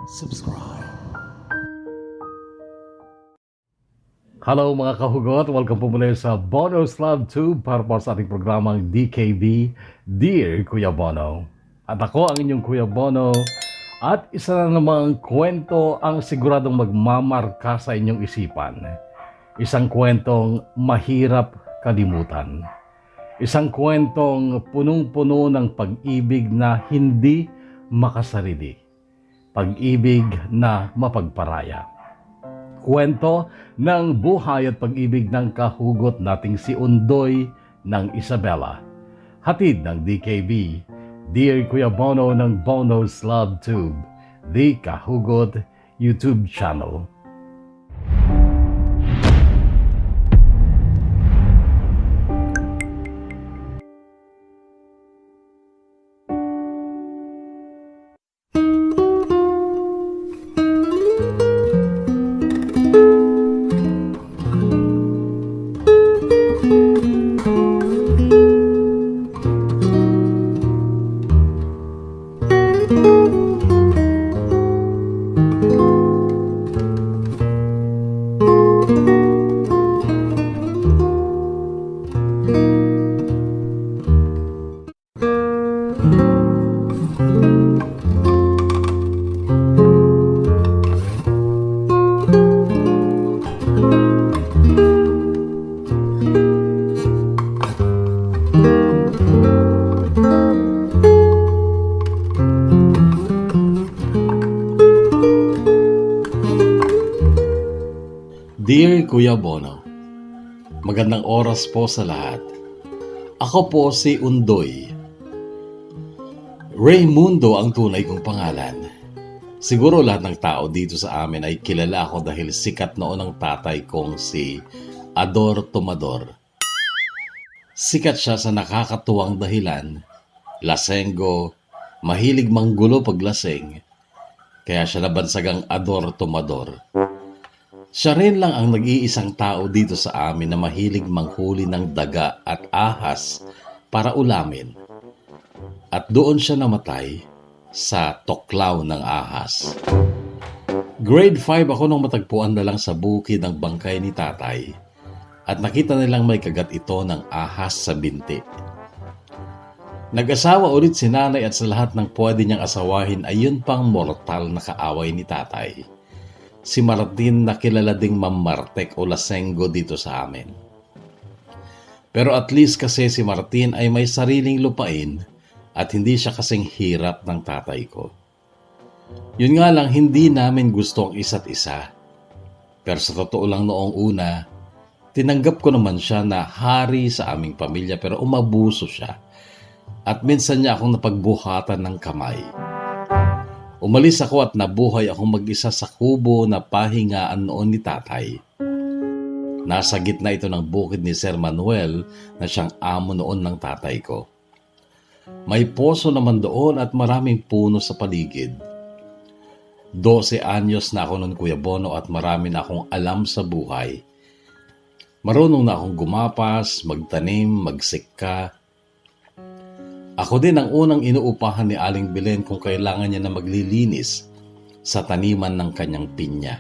subscribe. Hello mga kahugot, welcome po muli sa Bono's Love Tube para po sa ating programang DKB, Dear Kuya Bono. At ako ang inyong Kuya Bono at isa na namang kwento ang siguradong magmamarka sa inyong isipan. Isang kwentong mahirap kalimutan. Isang kwentong punong-puno ng pag-ibig na hindi makasarili. Pag-ibig na mapagparaya. Kwento ng buhay at pag-ibig ng kahugot nating si Undoy ng Isabela. Hatid ng DKB, Dear Kuya Bono ng Bono's Love Tube, the Kahugot YouTube channel. Dear Kuya Bono, magandang oras po sa lahat. Ako po si Undoy. Raymundo ang tunay kong pangalan. Siguro lahat ng tao dito sa amin ay kilala ako dahil sikat noon ang tatay kong si Ador Tomador. Sikat siya sa nakakatuwang dahilan, lasenggo, mahilig manggulo pag laseng, kaya siya nabansagang Ador Tomador. Siya rin lang ang nag-iisang tao dito sa amin na mahilig manghuli ng daga at ahas para ulamin. At doon siya namatay sa toklaw ng ahas. Grade 5 ako nung matagpuan na lang sa bukid ng bangkay ni tatay at nakita nilang may kagat ito ng ahas sa binti. Nag-asawa ulit si nanay at sa lahat ng pwede niyang asawahin ay yun pang mortal na kaaway ni tatay. Si Martin na kilala ding Ma'am Martek o Lasenggo dito sa amin. Pero at least kasi si Martin ay may sariling lupain at hindi siya kasing hirap ng tatay ko. Yun nga lang hindi namin gusto ang isa't isa. Pero sa totoo lang noong una, tinanggap ko naman siya na hari sa aming pamilya pero umabuso siya. At minsan niya akong napagbuhatan ng kamay. Umalis ako at nabuhay akong mag-isa sa kubo na pahingaan noon ni tatay. Nasa gitna ito ng bukid ni Sir Manuel na siyang amo noon ng tatay ko. May poso naman doon at maraming puno sa paligid. 12 anyos na ako noon Kuya Bono at marami na akong alam sa buhay. Marunong na akong gumapas, magtanim, magsikka. Ako din ang unang inuupahan ni Aling Belen kung kailangan niya na maglilinis sa taniman ng kanyang pinya.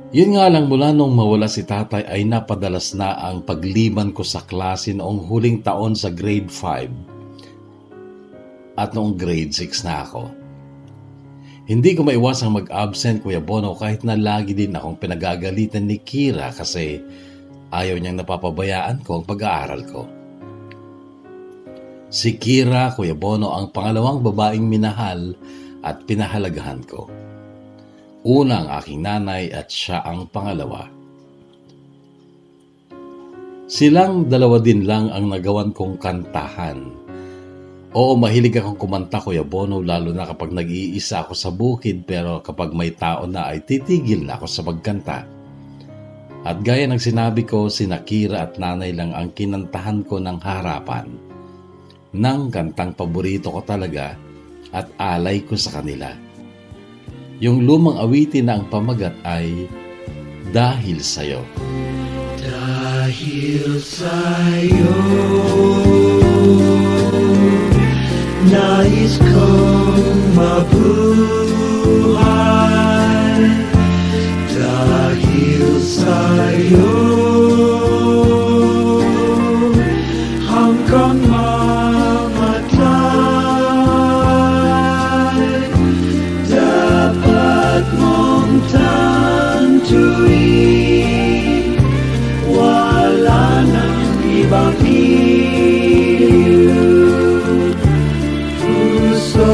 Yun nga lang mula nung mawala si tatay ay napadalas na ang pagliban ko sa klase noong huling taon sa grade 5 at noong grade 6 na ako. Hindi ko maiwasang mag-absent Kuya Bono kahit na lagi din akong pinagagalitan ni Kira kasi ayaw niyang napapabayaan ko ang pag-aaral ko. Si Kira, Kuya Bono, ang pangalawang babaeng minahal at pinahalagahan ko. Una ang aking nanay at siya ang pangalawa. Silang dalawa din lang ang nagawan kong kantahan. Oo, mahilig akong kumanta Kuya Bono lalo na kapag nag-iisa ako sa bukid pero kapag may tao na ay titigil na ako sa pagkanta. At gaya ng sinabi ko, sina Kira at nanay lang ang kinantahan ko ng harapan. Nang kantang paborito ko talaga at alay ko sa kanila. Yung lumang awitin na ang pamagat ay Dahil Sa'yo. Dahil sa'yo nais kong mabuhay dahil sa'yo hanggang mamatay. Dapat mong tantuin, wala nang ibang iyong puso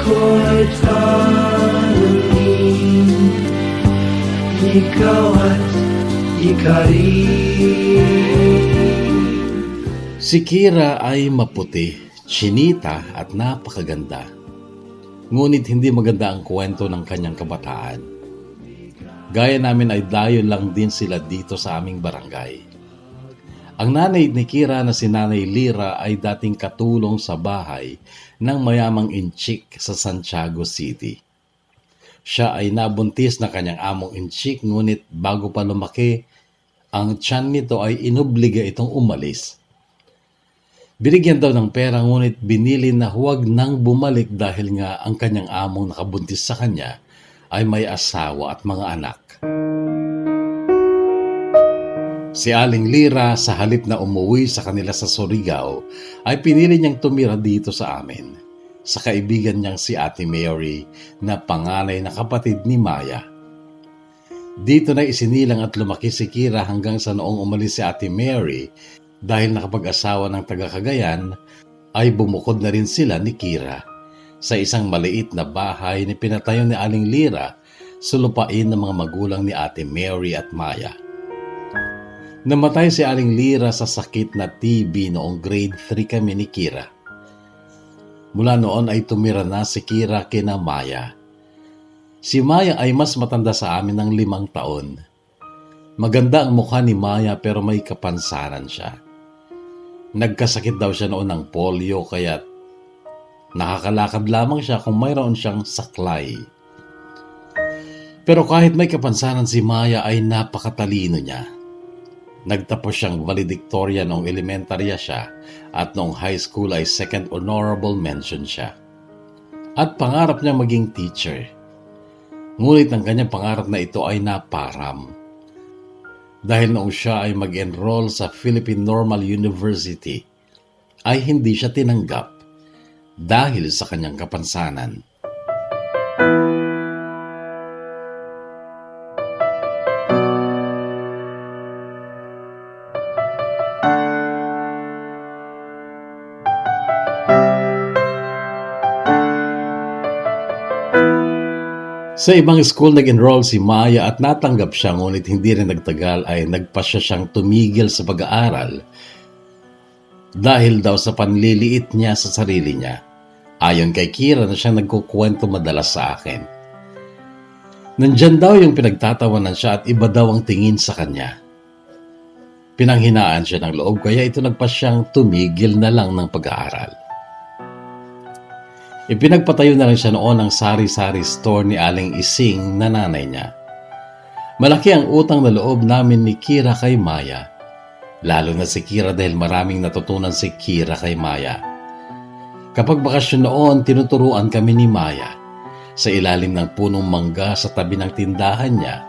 ko'y tanungin, ikaw at ikarin. Si Kira ay maputi, chinita at napakaganda. Ngunit hindi maganda ang kwento ng kanyang kabataan. Gaya namin ay dayo lang din sila dito sa aming barangay. Ang nanay ni Kira na si Nanay Lira ay dating katulong sa bahay ng mayamang inchik sa Santiago City. Siya ay nabuntis na kanyang among inchik, ngunit bago pa lumaki, ang tiyan nito ay inobliga itong umalis. Binigyan daw ng pera, ngunit binili na huwag nang bumalik dahil nga ang kanyang among nakabuntis sa kanya ay may asawa at mga anak. Si Aling Lira, sa halip na umuwi sa kanila sa Surigao, ay pinili niyang tumira dito sa amin, sa kaibigan niyang si Ate Mary na panganay na kapatid ni Maya. Dito na isinilang at lumaki si Kira hanggang sa noong umalis si Ate Mary dahil nakapag-asawa ng taga-Cagayan, ay bumukod na rin sila ni Kira sa isang maliit na bahay na pinatayo ni Aling Lira sa lupain ng mga magulang ni Ate Mary at Maya. Namatay si Aling Lira sa sakit na TB noong grade 3 kami ni Kira. Mula noon ay tumira na si Kira kina Maya. Si Maya ay mas matanda sa amin ng 5 taon. Maganda ang mukha ni Maya pero may kapansanan siya. Nagkasakit daw siya noon ng polio kaya nakakalakad lamang siya kung mayroon siyang saklay. Pero kahit may kapansanan si Maya ay napakatalino niya. Nagtapos siyang valedictorian noong elementarya siya at noong high school ay second honorable mention siya. At pangarap niya maging teacher. Ngunit ang kanyang pangarap na ito ay naparam. Dahil noong siya ay mag-enroll sa Philippine Normal University, ay hindi siya tinanggap dahil sa kanyang kapansanan. Sa ibang school nag-enroll si Maya at natanggap siya, ngunit hindi rin nagtagal ay nagpasya siyang tumigil sa pag-aaral dahil daw sa panliliit niya sa sarili niya. Ayon kay Kira na siyang nagkukwento madalas sa akin. Nandyan daw yung pinagtatawanan siya at iba daw ang tingin sa kanya. Pinanghinaan siya ng loob kaya ito nagpasyang tumigil na lang ng pag-aaral. Ipinagpatayo na rin siya noon ang sari-sari store ni Aling Ising na nanay niya. Malaki ang utang na loob namin ni Kira kay Maya. Lalo na si Kira dahil maraming natutunan si Kira kay Maya. Kapag bakasyon noon, tinuturuan kami ni Maya. Sa ilalim ng punong mangga sa tabi ng tindahan niya,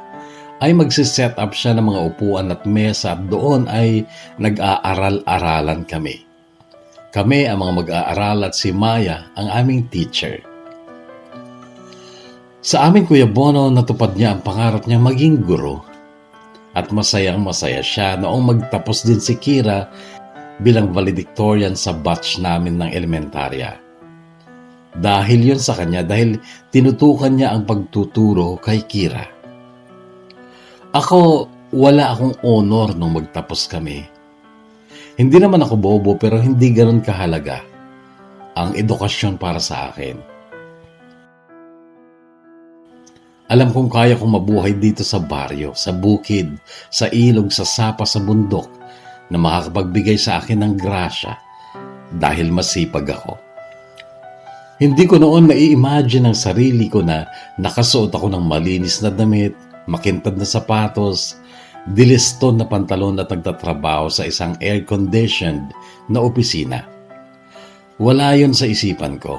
ay magsiset up siya ng mga upuan at mesa at doon ay nag-aaral-aralan kami. Kami ang mga mag-aaral at si Maya ang aming teacher. Sa aming Kuya Bono, natupad niya ang pangarap niyang maging guro. At masayang-masaya siya noong magtapos din si Kira bilang valedictorian sa batch namin ng elementarya. Dahil yun sa kanya, dahil tinutukan niya ang pagtuturo kay Kira. Ako, wala akong honor nung magtapos kami. Hindi naman ako bobo pero hindi ganoon kahalaga ang edukasyon para sa akin. Alam kong kaya kong mabuhay dito sa baryo, sa bukid, sa ilog, sa sapa, sa bundok na makakapagbigay sa akin ng grasya dahil masipag ako. Hindi ko noon nai-imagine ang sarili ko na nakasuot ako ng malinis na damit, makintad na sapatos, diliston na pantalon at nagtatrabaho sa isang air-conditioned na opisina. Wala yon sa isipan ko.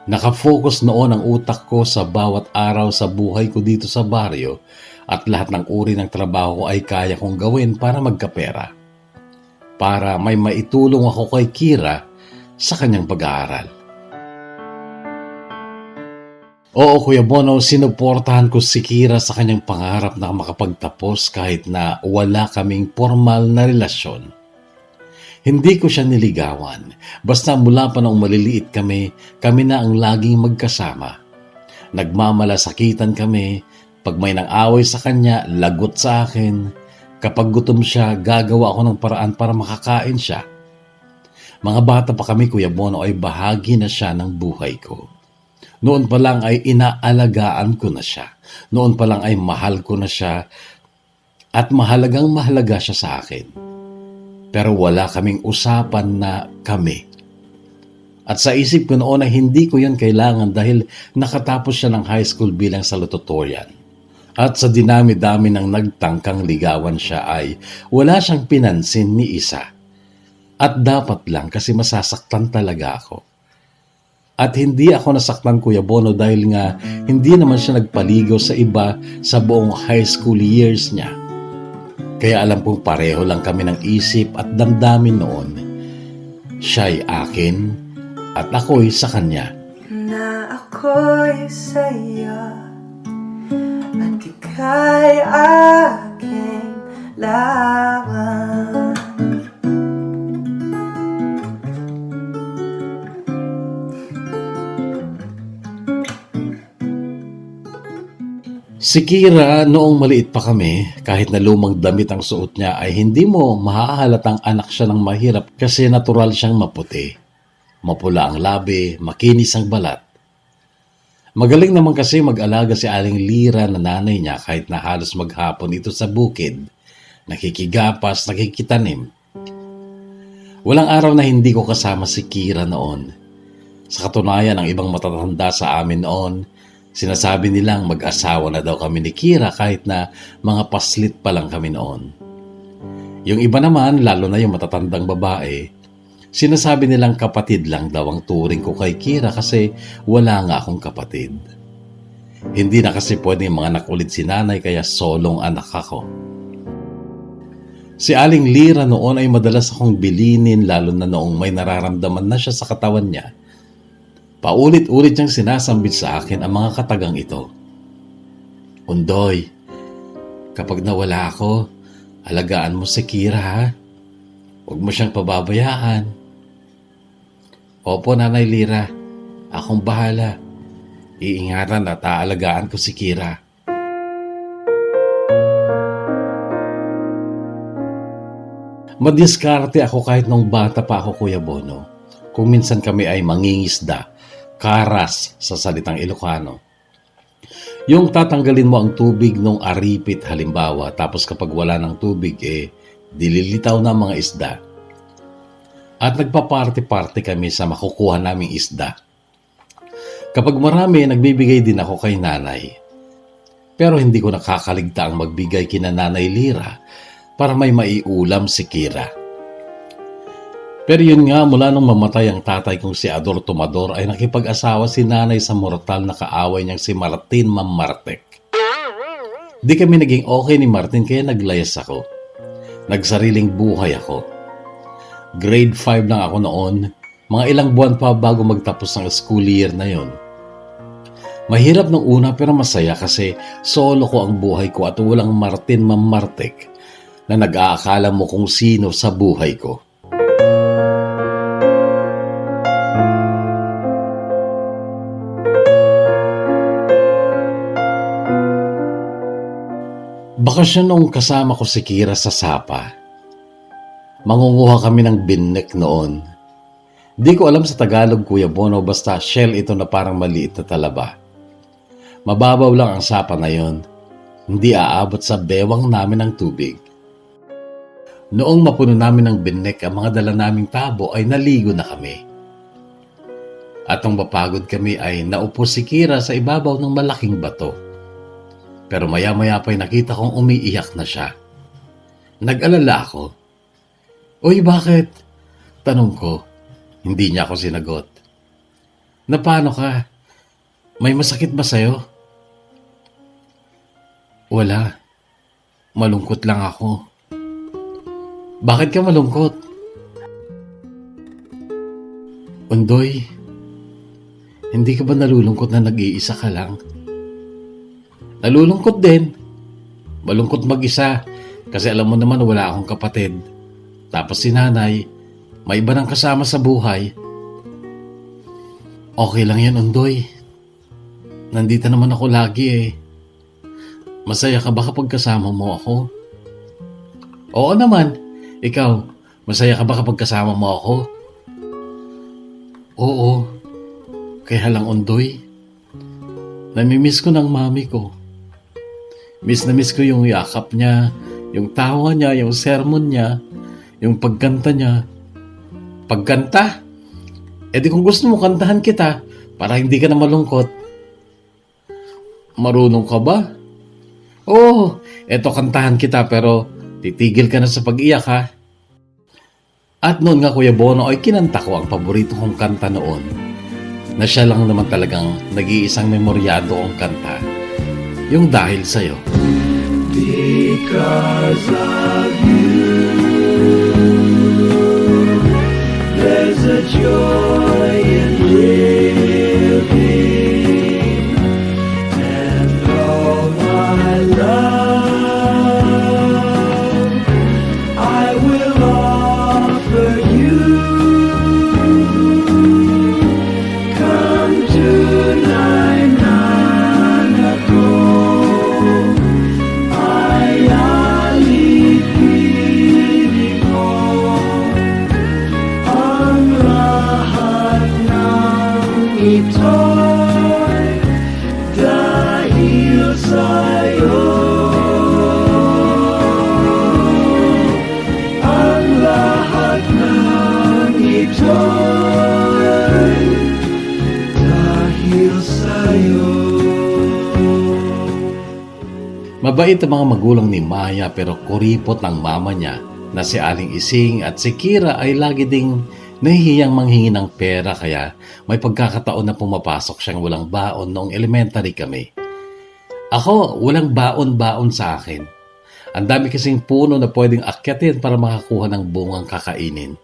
Nakafocus noon ang utak ko sa bawat araw sa buhay ko dito sa baryo at lahat ng uri ng trabaho ay kaya kong gawin para magkapera. Para may maitulong ako kay Kira sa kanyang pag-aaral. Oo, Kuya Bono, sinuportahan ko si Kira sa kanyang pangarap na makapagtapos kahit na wala kaming formal na relasyon. Hindi ko siya niligawan. Basta mula pa nung maliliit kami na ang laging magkasama. Nagmamalasakitan kami. Pag may nang-away sa kanya, lagot sa akin. Kapag gutom siya, gagawa ako ng paraan para makakain siya. Mga bata pa kami, Kuya Bono, ay bahagi na siya ng buhay ko. Noon pa lang ay inaalagaan ko na siya. Noon pa lang ay mahal ko na siya at mahalagang mahalaga siya sa akin. Pero wala kaming usapan na kami. At sa isip ko noon ay hindi ko yan kailangan dahil nakatapos siya ng high school bilang salutatorian. At sa dinami-dami ng nagtangkang ligawan siya ay wala siyang pinansin ni isa. At dapat lang kasi masasaktan talaga ako. At hindi ako nasaktan, Kuya Bono, dahil nga hindi naman siya nagpaligaw sa iba sa buong high school years niya. Kaya alam kong pareho lang kami ng isip at damdamin noon. Siya'y akin at ako'y sa kanya. Na ako'y sa'yo at ika'y aking lamang. Si Kira, noong maliit pa kami, kahit na lumang damit ang suot niya ay hindi mo mahahalatang anak siya ng mahirap kasi natural siyang maputi. Mapula ang labi, makinis ang balat. Magaling naman kasi mag-alaga si Aling Lira na nanay niya kahit na halos maghapon ito sa bukid. Nakikigapas, nakikitanim. Walang araw na hindi ko kasama si Kira noon. Sa katunayan, ang ibang matatanda sa amin noon, sinasabi nilang mag-asawa na daw kami ni Kira kahit na mga paslit pa lang kami noon. Yung iba naman, lalo na yung matatandang babae, sinasabi nilang kapatid lang daw ang turing ko kay Kira kasi wala nga akong kapatid. Hindi na kasi pwedeng mga anak ulit si nanay kaya solong anak ako. Si Aling Lira noon ay madalas akong bilinin lalo na noong may nararamdaman na siya sa katawan niya. Paulit-ulit niyang sinasambit sa akin ang mga katagang ito. Undoy, kapag nawala ako, alagaan mo si Kira ha. Huwag mo siyang pababayaan. Opo, Nanay Lira, akong bahala. Iingatan at aalagaan ko si Kira. Madiskarte ako kahit nung bata pa ako, Kuya Bono. Kung minsan kami ay mangingisda, karas sa salitang Ilocano. Yung tatanggalin mo ang tubig nung aripit halimbawa, tapos kapag wala ng tubig, dililitaw na mga isda. At nagpa-party-party kami sa makukuha naming isda. Kapag marami, nagbibigay din ako kay nanay. Pero hindi ko nakakaligta ang magbigay kina Nanay Lira para may maiulam si Kira. Pero yun nga, mula nung mamatay ang tatay kong si Ador Tomador ay nakipag-asawa si nanay sa mortal na kaaway niyang si Martin Mamartek. Di kami naging okay ni Martin kaya naglayas ako. Nagsariling buhay ako. Grade 5 lang ako noon, mga ilang buwan pa bago magtapos ng school year na yon. Mahirap nung una pero masaya kasi solo ko ang buhay ko at walang Martin Mamartek na nag-aakala mo kung sino sa buhay ko. Bakasyon nung kasama ko si Kira sa Sapa. Mangunguha kami ng binnek noon. Di ko alam sa Tagalog, Kuya Bono, basta shell ito na parang maliit na talaba. Mababaw lang ang sapa na yon. Hindi aabot sa bewang namin ng tubig. Noong mapuno namin ng binnek ang mga dala naming tabo ay naligo na kami. At nung mapagod kami ay naupo si Kira sa ibabaw ng malaking bato. Pero maya-maya pa'y nakita kong umiiyak na siya. Nag-alala ako. Uy, bakit? Tanong ko. Hindi niya ako sinagot. Na paano ka? May masakit ba sa'yo? Wala. Malungkot lang ako. Bakit ka malungkot? Undoy, hindi ka ba nalulungkot na nag-iisa ka lang? Nalulungkot din. Malungkot mag-isa kasi alam mo naman wala akong kapatid. Tapos si nanay, may iba nang kasama sa buhay. Okay lang yan, Undoy. Nandito naman ako lagi eh. Masaya ka ba kapag kasama mo ako? Oo naman. Ikaw, masaya ka ba kapag kasama mo ako? Oo. Kaya lang, Undoy. Namimiss ko ng mami ko. Miss na miss ko yung yakap niya, yung tawa niya, yung sermon niya, yung pagkanta niya. Pagkanta? E di kung gusto mo, kantahan kita para hindi ka na malungkot. Marunong ka ba? Oo, eto kantahan kita pero titigil ka na sa pag-iyak ha. At noon nga Kuya Bono ay kinanta ko ang paborito kong kanta noon na siya lang naman talagang nag-iisang memoryado kong kanta. Yung Dahil Sa'yo. Because of you, there's a joy in living, and all my love I will offer you. Come tonight, Nanako. Ito'y dahil sa'yo. Ang lahat ng ito'y dahil sa'yo. Mabait ang mga magulang ni Maya pero kuripot ng mama niya na si Aling Ising at si Kira ay lagi ding nahihiyang manghingi ng pera kaya may pagkakataon na pumapasok siyang walang baon noong elementary kami. Ako, walang baon-baon sa akin. Ang dami kasing puno na pwedeng akyatin para makakuha ng bungang kakainin.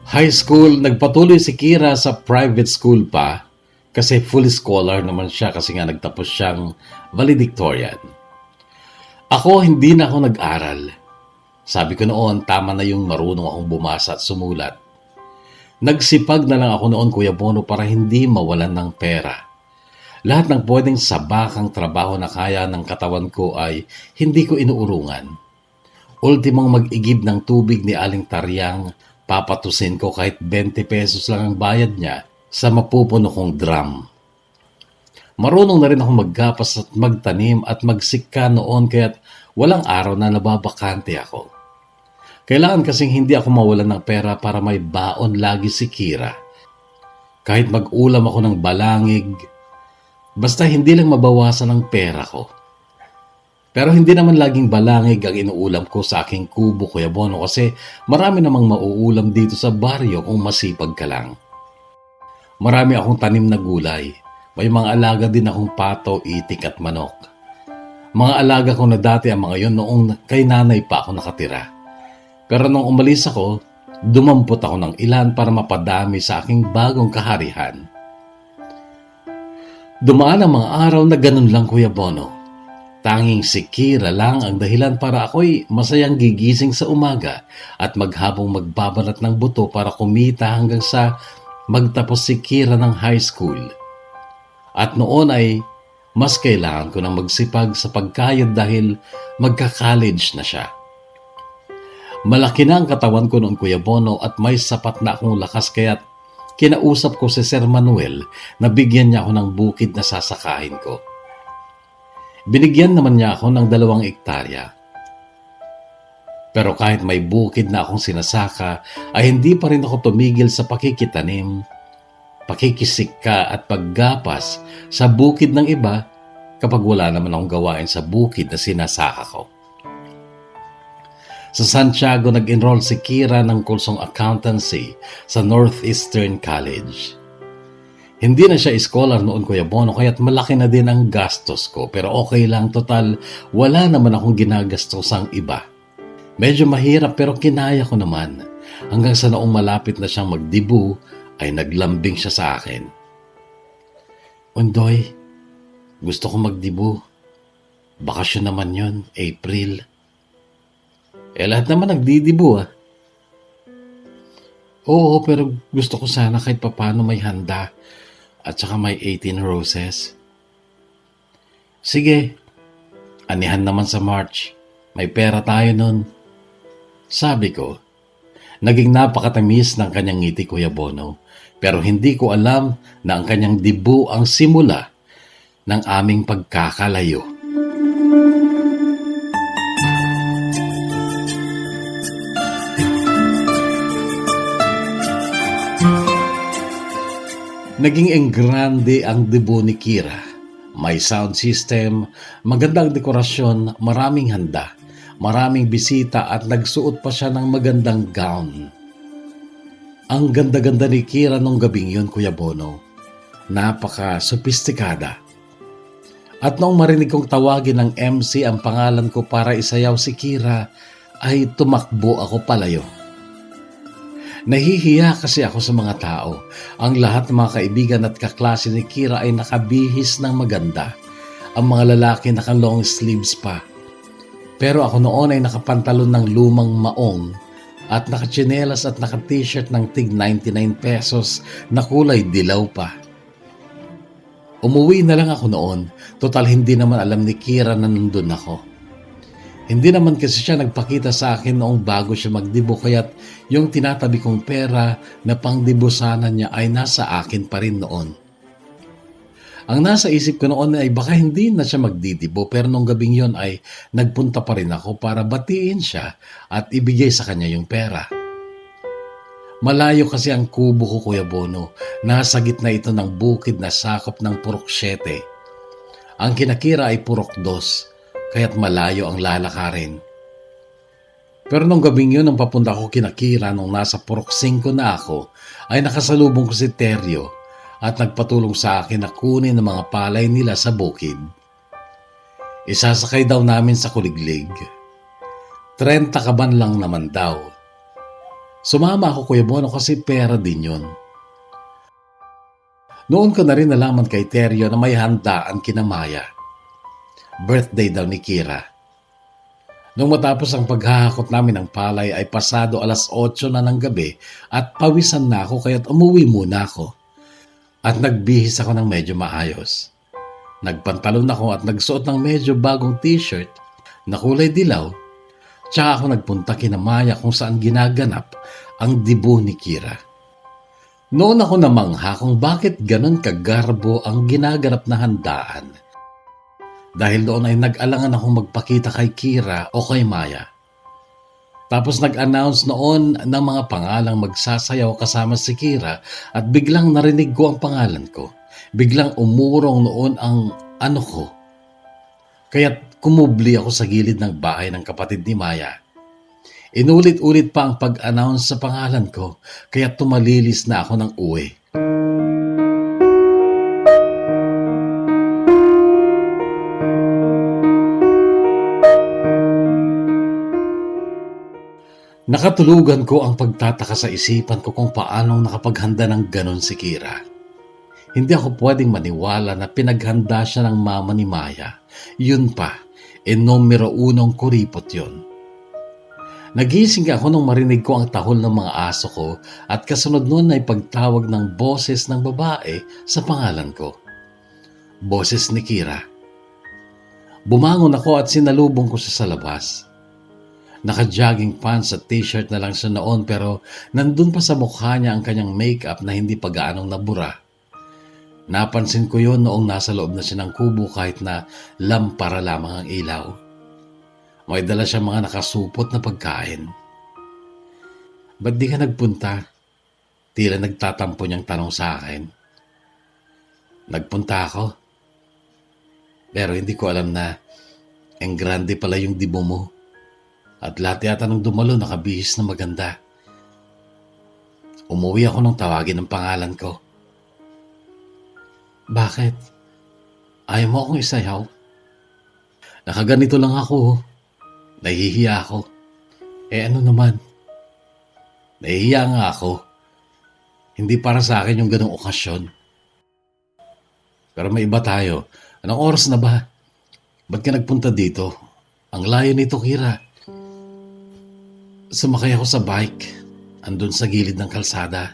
High school, nagpatuloy si Kira sa private school pa kasi full scholar naman siya kasi nga nagtapos siyang valedictorian. Ako, hindi na ako nag-aral. Sabi ko noon, tama na yung marunong akong bumasa at sumulat. Nagsipag na lang ako noon, Kuya Bono, para hindi mawalan ng pera. Lahat ng pwedeng sabakang trabaho na kaya ng katawan ko ay hindi ko inuurungan. Ultimong mag-igib ng tubig ni Aling Taryang, papatusin ko kahit 20 pesos lang ang bayad niya sa mapupuno kong drum. Marunong na rin ako maggapas at magtanim at magsika noon kaya't walang araw na nababakante ako. Kailangan kasing hindi ako mawalan ng pera para may baon lagi si Kira. Kahit mag-ulam ako ng balangig, basta hindi lang mabawasan ang pera ko. Pero hindi naman laging balangig ang inuulam ko sa aking kubo, Kuya Bono, kasi marami namang mauulam dito sa baryo kung masipag ka lang. Marami akong tanim na gulay. May mga alaga din akong pato, itik at manok. Mga alaga ko na dati ang mga yon noong kay nanay pa ako nakatira. Pero nung umalis ako, dumampot ako ng ilan para mapadami sa aking bagong kaharihan. Dumaan ang mga araw na ganun lang, Kuya Bono. Tanging si Kira lang ang dahilan para ako'y masayang gigising sa umaga at maghabong magbabalat ng buto para kumita hanggang sa magtapos si Kira ng high school. At noon ay mas kailangan ko nang magsipag sa pagkayod dahil magka-college na siya. Malaki na ang katawan ko noon, Kuya Bono, at may sapat na akong lakas kaya't kinausap ko si Sir Manuel na bigyan niya ako ng bukid na sasakahin ko. Binigyan naman niya ako ng 2 hektarya. Pero kahit may bukid na akong sinasaka, ay hindi pa rin ako tumigil sa pakikitanim, pakikisika at paggapas sa bukid ng iba kapag wala naman akong gawain sa bukid na sinasaka ko. Sa Santiago nag-enroll si Kira ng kursong accountancy sa Northeastern College. Hindi na siya scholar noon, Kuya Bono, kaya't malaki na din ang gastos ko. Pero okay lang, total wala naman akong ginagastosang iba. Medyo mahirap pero kinaya ko naman. Hanggang sa noong malapit na siyang magdibu, ay naglambing siya sa akin. Undoy, gusto ko magdibu. Bakasyon naman yon, April. Lahat naman nagdidibu Oo, pero gusto ko sana kahit papano may handa at saka may 18 roses. Sige, anihan naman sa March. May pera tayo nun. Sabi ko, naging napakatamis ng kanyang ngiti, Kuya Bono, pero hindi ko alam na ang kanyang dibu ang simula ng aming pagkakalayo. Naging enggrande ang debut ni Kira. May sound system, magandang dekorasyon, maraming handa, maraming bisita at nagsuot pa siya ng magandang gown. Ang ganda-ganda ni Kira nung gabing yun, Kuya Bono. Napaka-sophisticada. At noong marinig kong tawagin ng MC ang pangalan ko para isayaw si Kira, ay tumakbo ako palayo. Nahihiya kasi ako sa mga tao. Ang lahat ng mga kaibigan at kaklase ni Kira ay nakabihis ng maganda. Ang mga lalaki naka-long sleeves pa. Pero ako noon ay nakapantalon ng lumang maong at nakatsinelas at naka-t-shirt ng tig 99 pesos na kulay dilaw pa. Umuwi na lang ako noon. Total hindi naman alam ni Kira na nandun ako. Hindi naman kasi siya nagpakita sa akin noong bago siya magdibo, kaya't yung tinatabi kong pera na pangdibusanan niya ay nasa akin pa rin noon. Ang nasa isip ko noon ay baka hindi na siya magdidibo, pero nung gabing yon ay nagpunta pa rin ako para batiin siya at ibigay sa kanya yung pera. Malayo kasi ang kubo ko, Kuya Bono. Nasa gitna ito ng bukid na sakop ng Purok 7. Ang kinakira ay Purok 2. Kaya't malayo ang lalakarin. Pero nung gabing yun, nung papunta ko kinakira, nung nasa Purok 5 na ako, ay nakasalubong ko si Teryo at nagpatulong sa akin na kunin ang mga palay nila sa bukid. Isasakay daw namin sa kuliglig. 30 kaban lang naman daw. Sumama ako, Kuya Bono, kasi pera din yun. Noon ko na rin nalaman kay Teryo na may handaan kina Maya. Birthday daw ni Kira. Nung matapos ang paghahakot namin ng palay ay pasado 8:00 na ng gabi at pawisan na ako kaya't umuwi muna ako. At nagbihis ako ng medyo maayos. Nagpantalon ako at nagsuot ng medyo bagong t-shirt na kulay dilaw. Tsaka ako nagpunta kina Maya kung saan ginaganap ang dibu ni Kira. Noon ako namangha kung bakit ganun kagarbo ang ginaganap na handaan. Dahil doon ay nag-alangan akong magpakita kay Kira o kay Maya. Tapos nag-announce noon ng mga pangalang magsasayaw kasama si Kira at biglang narinig ko ang pangalan ko. Biglang umurong noon ang ano ko. Kaya't kumubli ako sa gilid ng bahay ng kapatid ni Maya. Inulit-ulit pa ang pag-announce sa pangalan ko kaya tumalilis na ako ng uwi. Nakatulugan ko ang pagtataka sa isipan ko kung paanong nakapaghanda ng ganon si Kira. Hindi ako pwedeng maniwala na pinaghanda siya ng mama ni Maya. Yun pa, numero 1 kuripot yun. Nagising ako nung marinig ko ang tahol ng mga aso ko at kasunod nun ay pagtawag ng boses ng babae sa pangalan ko. Boses ni Kira. Bumangon ako at sinalubong ko siya sa labas. Naka-jogging pants at t-shirt na lang siya noon pero nandun pa sa mukha niya ang kanyang makeup na hindi pa gaanong nabura. Napansin ko yon noong nasa loob na siya ng kubo kahit na lampara lamang ang ilaw. May dala siya mga nakasupot na pagkain. Ba't di ka nagpunta? Tila nagtatampo niyang tanong sa akin. Nagpunta ako. Pero hindi ko alam na enggrande pala yung dibo mo. At lahat yata ng dumalo nakabihis na maganda. Umuwi ako nung tawagin ang pangalan ko. Bakit? Ayaw mo akong isayaw? Nakaganito lang ako. Nahihiya ako. Ano naman? Nahihiya nga ako. Hindi para sa akin yung ganong okasyon. Pero may iba tayo. Anong oras na ba? Ba't ka nagpunta dito? Ang layo nito, Kira. Sumakay ako sa bike. Andun sa gilid ng kalsada.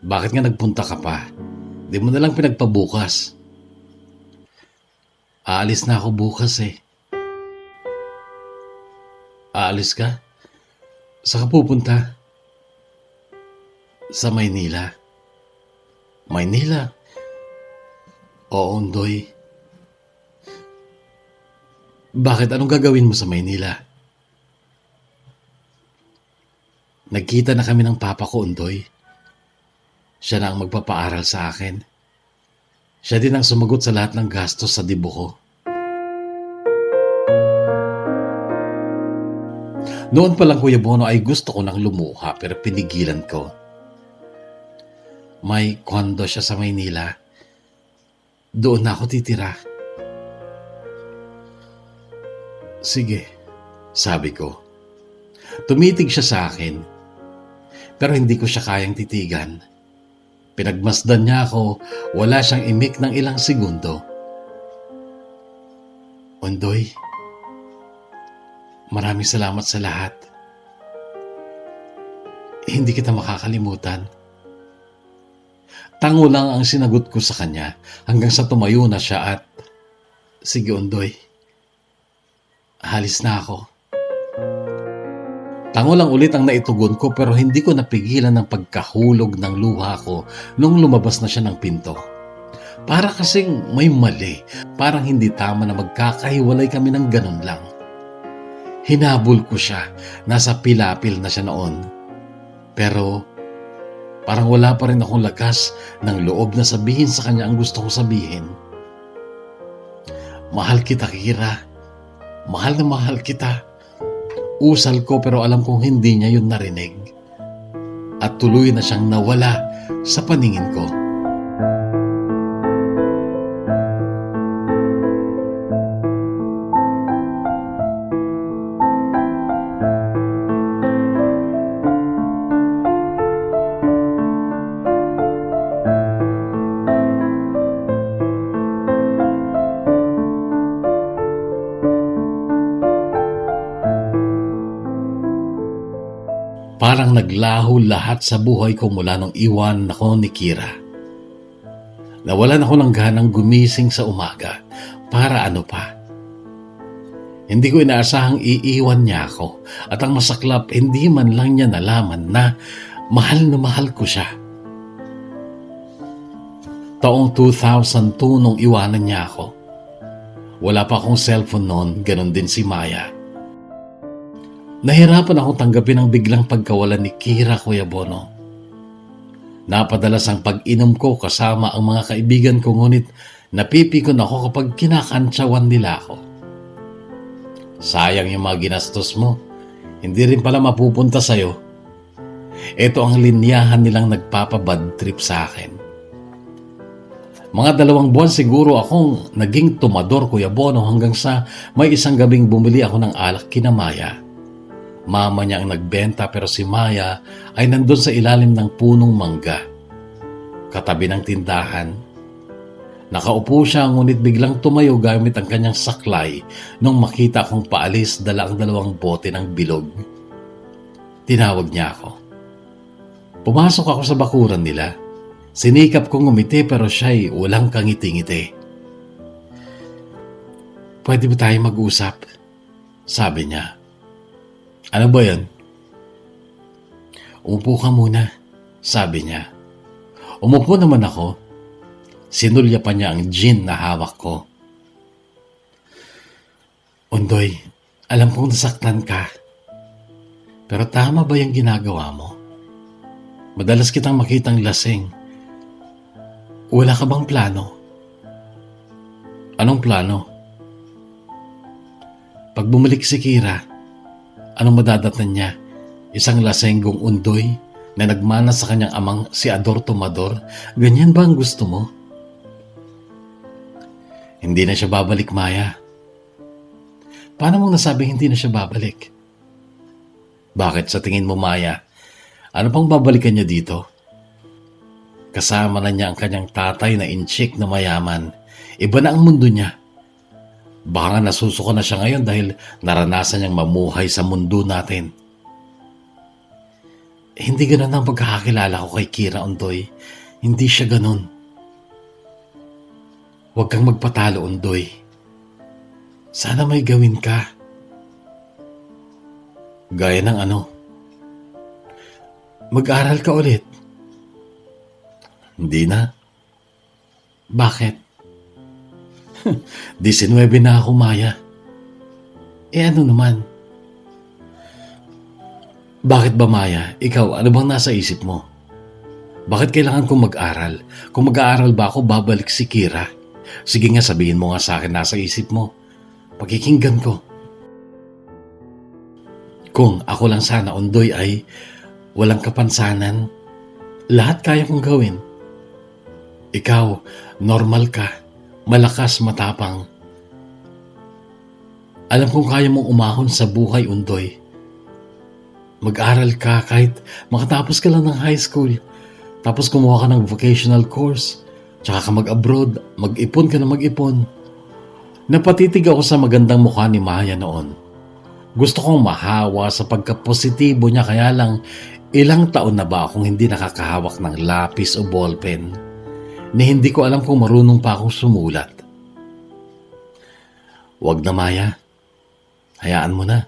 Bakit nga nagpunta ka pa? Di mo na lang pinagpabukas. Aalis na ako bukas eh. Aalis ka? Saan ka pupunta? Sa Maynila. Maynila? Oo, Undoy. Bakit? Anong gagawin mo sa Maynila? Nagkita na kami ng papa ko, Undoy. Siya na ang magpapaaral sa akin. Siya din ang sumagot sa lahat ng gastos sa dibo ko. Noon pa lang, Kuya Bono, ay gusto ko nang lumuha pero pinigilan ko. May kondo siya sa Maynila. Doon na ako titira. Sige, sabi ko. Tumitig siya sa akin. Pero hindi ko siya kayang titigan. Pinagmasdan niya ako, wala siyang imik ng ilang segundo. Undoy, maraming salamat sa lahat. Hindi kita makakalimutan. Tango lang ang sinagot ko sa kanya hanggang sa tumayo na siya at, sige Undoy, halis na ako. Tango lang ulit ang naitugon ko pero hindi ko napigilan ng pagkahulog ng luha ko nung lumabas na siya ng pinto. Para kasing may mali, parang hindi tama na magkakahiwalay kami ng ganun lang. Hinabol ko siya, nasa pilapil na siya noon. Pero parang wala pa rin akong lakas ng loob na sabihin sa kanya ang gusto kong sabihin. Mahal kita, Kira. Mahal na mahal kita. Usal ko pero alam kong hindi niya yun narinig. At tuloy na siyang nawala sa paningin ko. Parang naglaho lahat sa buhay ko mula nung iwan ako ni Kira. Nawalan ako ng ganang gumising sa umaga. Para ano pa? Hindi ko inaasahang iiwan niya ako. At ang masaklap, hindi man lang niya nalaman na mahal ko siya. Taong 2002 nung iwanan niya ako. Wala pa akong cellphone noon, ganon din si Maya. Nahirapan akong tanggapin ang biglang pagkawalan ni Kira, Kuya Bono. Napadalas ang pag-inom ko kasama ang mga kaibigan ko ngunit napipikon ako kapag kinakantsawan nila ako. Sayang yung mga ginastos mo. Hindi rin pala mapupunta sa'yo. Ito ang linyahan nilang nagpapabad trip sa akin. Mga 2 buwan siguro akong naging tumador, Kuya Bono, hanggang sa may isang gabing bumili ako ng alak kina Maya. Mama niya ang nagbenta pero si Maya ay nandun sa ilalim ng punong mangga. Katabi ng tindahan. Nakaupo siya ngunit biglang tumayo gamit ang kanyang saklay nung makita akong paalis dala ang 2 bote ng bilog. Tinawag niya ako. Pumasok ako sa bakuran nila. Sinikap kong ngumiti pero siya'y walang kangiti-ngiti. Pwede ba tayo mag-usap? Sabi niya. Ano ba yan? Umupo ka muna, sabi niya. Umupo naman ako. Sinulya pa niya ang gin na hawak ko. Undoy, alam kong nasaktan ka. Pero tama ba yung ginagawa mo? Madalas kitang makitang lasing. Wala ka bang plano? Anong plano? Pag bumalik si Kira, anong madadatnan niya? Isang lasenggong undoy na nagmana sa kanyang amang si Ador Tomador? Ganyan ba ang gusto mo? Hindi na siya babalik, Maya. Paano mong nasabing hindi na siya babalik? Bakit sa tingin mo, Maya? Ano pang babalikan niya dito? Kasama na niya ang kanyang tatay na inchik na mayaman. Iba na ang mundo niya. Baka nga nasusuko na siya ngayon dahil naranasan niyang mamuhay sa mundo natin. Hindi ganun ang pagkakakilala ko kay Kira, Undoy. Hindi siya ganun. Huwag kang magpatalo, Undoy. Sana may gawin ka. Gaya ng ano? Mag-aral ka ulit. Hindi na. Bakit? 19 na ako, Maya. Ano naman? Bakit ba, Maya? Ikaw, ano bang nasa isip mo? Bakit kailangan kong mag-aral? Kung mag-aaral ba ako, babalik si Kira? Sige nga, sabihin mo nga sa akin nasa isip mo. Pakikinggan ko. Kung ako lang sana, Undoy, ay walang kapansanan, lahat kaya kong gawin. Ikaw, normal ka, malakas, matapang. Alam kong kaya mong umahon sa buhay, Undoy. Mag-aral ka kahit makatapos ka lang ng high school. Tapos kumuha ka ng vocational course. Tsaka ka mag-abroad, mag-ipon ka na mag-ipon. Napatitig ako sa magandang mukha ni Maya noon. Gusto kong mahawa sa pagkapositibo niya, kaya lang ilang taon na ba akong hindi nakakahawak ng lapis o ballpen ni hindi ko alam kung marunong pa akong sumulat. Huwag na, Maya. Hayaan mo na.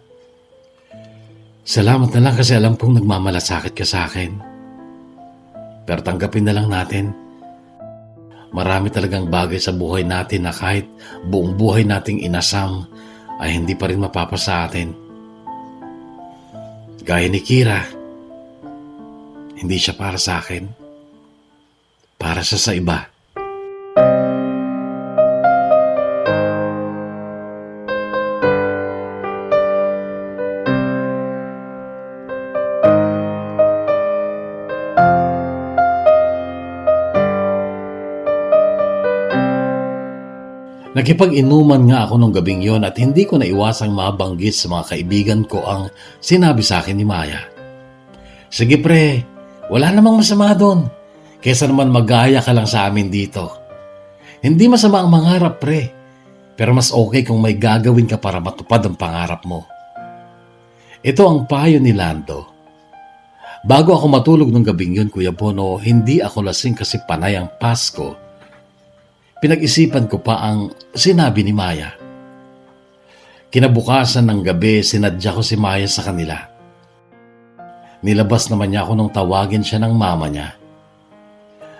Salamat na lang kasi alam kong nagmamalasakit ka sa akin. Pero tanggapin na lang natin. Marami talagang bagay sa buhay natin na kahit buong buhay nating inasam ay hindi pa rin mapapasa atin. Gaya ni Kira, hindi siya para sa akin. Para siya sa iba. Nakipag-inuman nga ako nung gabing yon at hindi ko naiwasang mabanggit sa mga kaibigan ko ang sinabi sa akin ni Maya. Sige pre, wala namang masama doon. Kesa naman magaya ka lang sa amin dito. Hindi masama ang mangarap, pre. Pero mas okay kung may gagawin ka para matupad ang pangarap mo. Ito ang payo ni Lando. Bago ako matulog nung gabing yun, Kuya Bono, hindi ako lasing kasi panay ang Pasko. Pinag-isipan ko pa ang sinabi ni Maya. Kinabukasan ng gabi, sinadya ko si Maya sa kanila. Nilabas naman niya ako nung tawagin siya ng mama niya.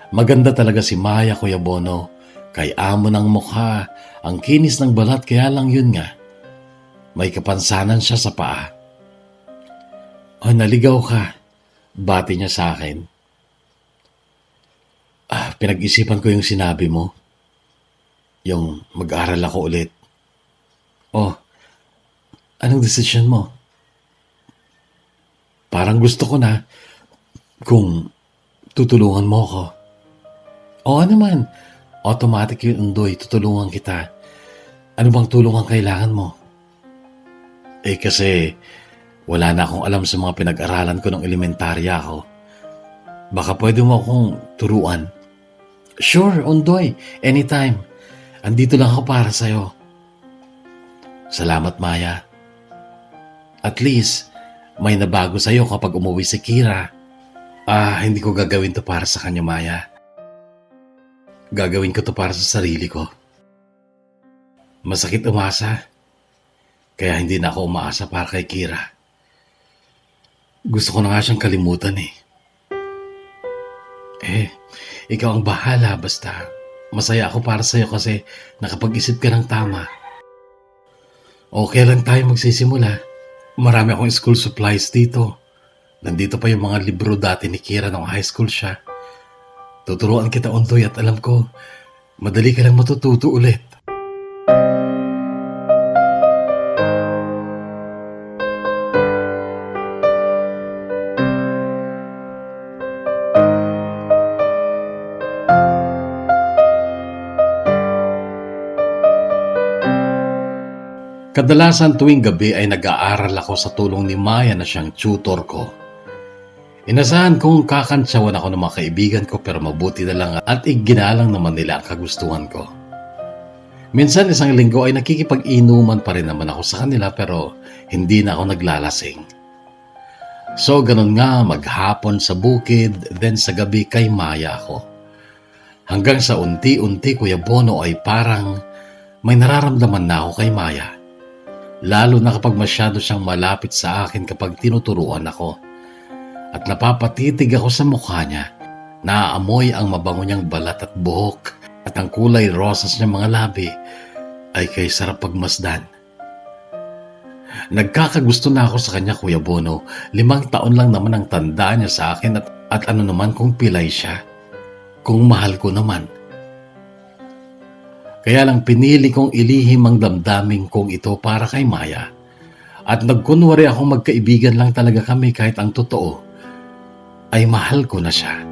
Maganda talaga si Maya, Kuya Bono. Kay amo ng mukha, ang kinis ng balat, kaya lang yun nga. May kapansanan siya sa paa. O, naligaw ka. Bati niya sa akin. Pinag-isipan ko yung sinabi mo. Yung mag-aral ako ulit. Oh, anong desisyon mo? Parang gusto ko na kung tutulungan mo ko. Oo naman, automatic yun, Undoy, tutulungan kita. Ano bang tulong ang kailangan mo? Kasi wala na akong alam sa mga pinag-aralan ko nung elementarya ako. Baka pwede mo akong turuan. Sure, Undoy, anytime. Andito lang ako para sa'yo. Salamat, Maya. At least, may nabago sa'yo kapag umuwi si Kira. Hindi ko gagawin to para sa kanya, Maya. Gagawin ko to para sa sarili ko. Masakit umasa. Kaya hindi na ako umaasa para kay Kira. Gusto ko na nga siyang kalimutan eh. Ikaw ang bahala basta. Masaya ako para sa'yo kasi nakapag-isip ka ng tama. Okay lang tayo magsisimula. Marami akong school supplies dito. Nandito pa yung mga libro dati ni Kira nung high school siya. Tuturuan kita, Undoy, at alam ko, madali ka lang matututo ulit. Kadalasan tuwing gabi ay nag-aaral ako sa tulong ni Maya na siyang tutor ko. Inasahan kong kakantsawan ako ng mga kaibigan ko pero mabuti na lang at iginalang naman nila ang kagustuhan ko. Minsan isang linggo ay nakikipag-inuman pa rin naman ako sa kanila pero hindi na ako naglalasing. So ganun nga, maghapon sa bukid, then sa gabi kay Maya ako. Hanggang sa unti-unti Kuya Bono ay parang may nararamdaman na ako kay Maya. Lalo na kapag masyado siyang malapit sa akin kapag tinuturuan ako. At napapatitig ako sa mukha niya. Naaamoy ang mabango niyang balat at buhok at ang kulay rosas niyang mga labi ay kay sarap pagmasdan. Nagkakagusto na ako sa kanya, Kuya Bono. 5 taon lang naman ang tanda niya sa akin at ano naman kung pilay siya. Kung mahal ko naman. Kaya lang pinili kong ilihim ang damdamin kong ito para kay Maya. At nagkunwari akong magkaibigan lang talaga kami kahit ang totoo ay mahal ko na siya.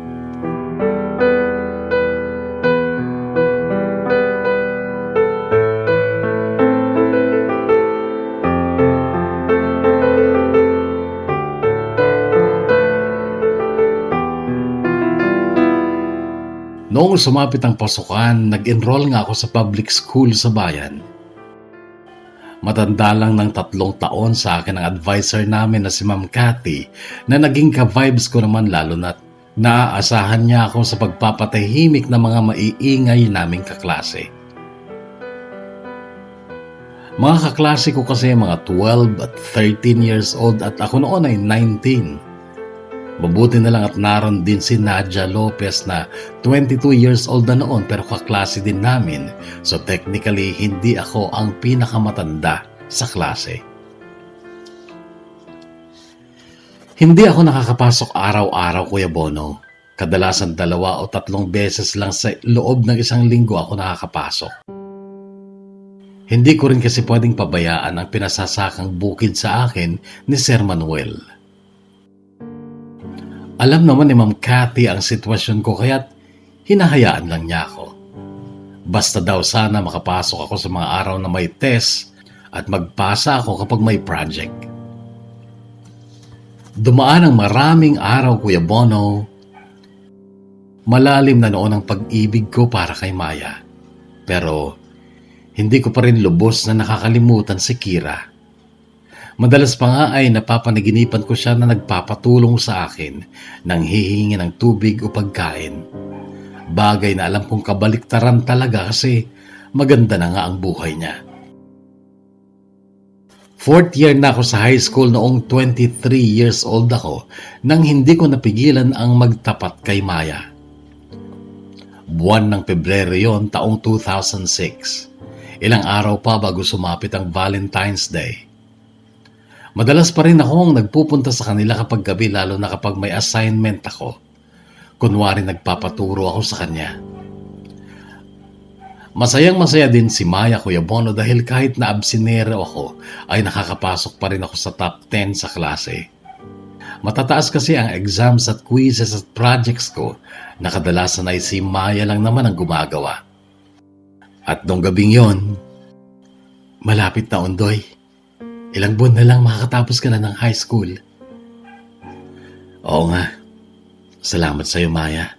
Noong sumapit ang pasukan, nag-enroll nga ako sa public school sa bayan. Matanda lang ng 3 taon sa akin ang advisor namin na si Ma'am Cathy na naging ka-vibes ko naman lalo na't naaasahan niya ako sa pagpapatahimik ng mga maiingay naming kaklase. Mga kaklase ko kasi mga 12 at 13 years old at ako noon ay 19. Mabuti na lang at naroon din si Nadia Lopez na 22 years old na noon pero kaklase din namin. So technically, hindi ako ang pinakamatanda sa klase. Hindi ako nakakapasok araw-araw, Kuya Bono. Kadalasan 2 o 3 beses lang sa loob ng isang linggo ako nakakapasok. Hindi ko rin kasi pwedeng pabayaan ang pinasasakang bukid sa akin ni Sir Manuel. Alam naman ni Ma'am Cathy ang sitwasyon ko kaya't hinahayaan lang niya ako. Basta daw sana makapasok ako sa mga araw na may test at magpasa ako kapag may project. Dumaan ang maraming araw, Kuya Bono. Malalim na noon ang pag-ibig ko para kay Maya. Pero hindi ko pa rin lubos na nakakalimutan si Kira. Madalas pa nga ay napapanaginipan ko siya na nagpapatulong sa akin nang hihingi ng tubig o pagkain. Bagay na alam kong kabaliktaran talaga kasi maganda na nga ang buhay niya. 4th year na ako sa high school noong 23 years old ako nang hindi ko napigilan ang magtapat kay Maya. Buwan ng Pebrero yon taong 2006. Ilang araw pa bago sumapit ang Valentine's Day. Madalas pa rin akong nagpupunta sa kanila kapag gabi lalo na kapag may assignment ako. Kunwari nagpapaturo ako sa kanya. Masayang-masaya din si Maya, Kuya Bono, dahil kahit na absinero ako ay nakakapasok pa rin ako sa top 10 sa klase. Matataas kasi ang exams at quizzes at projects ko na kadalasan ay si Maya lang naman ang gumagawa. At nung gabing yon, malapit na Undoy. Ilang buwan na lang makakatapos ka na ng high school. Oo nga. Salamat sa'yo, Maya.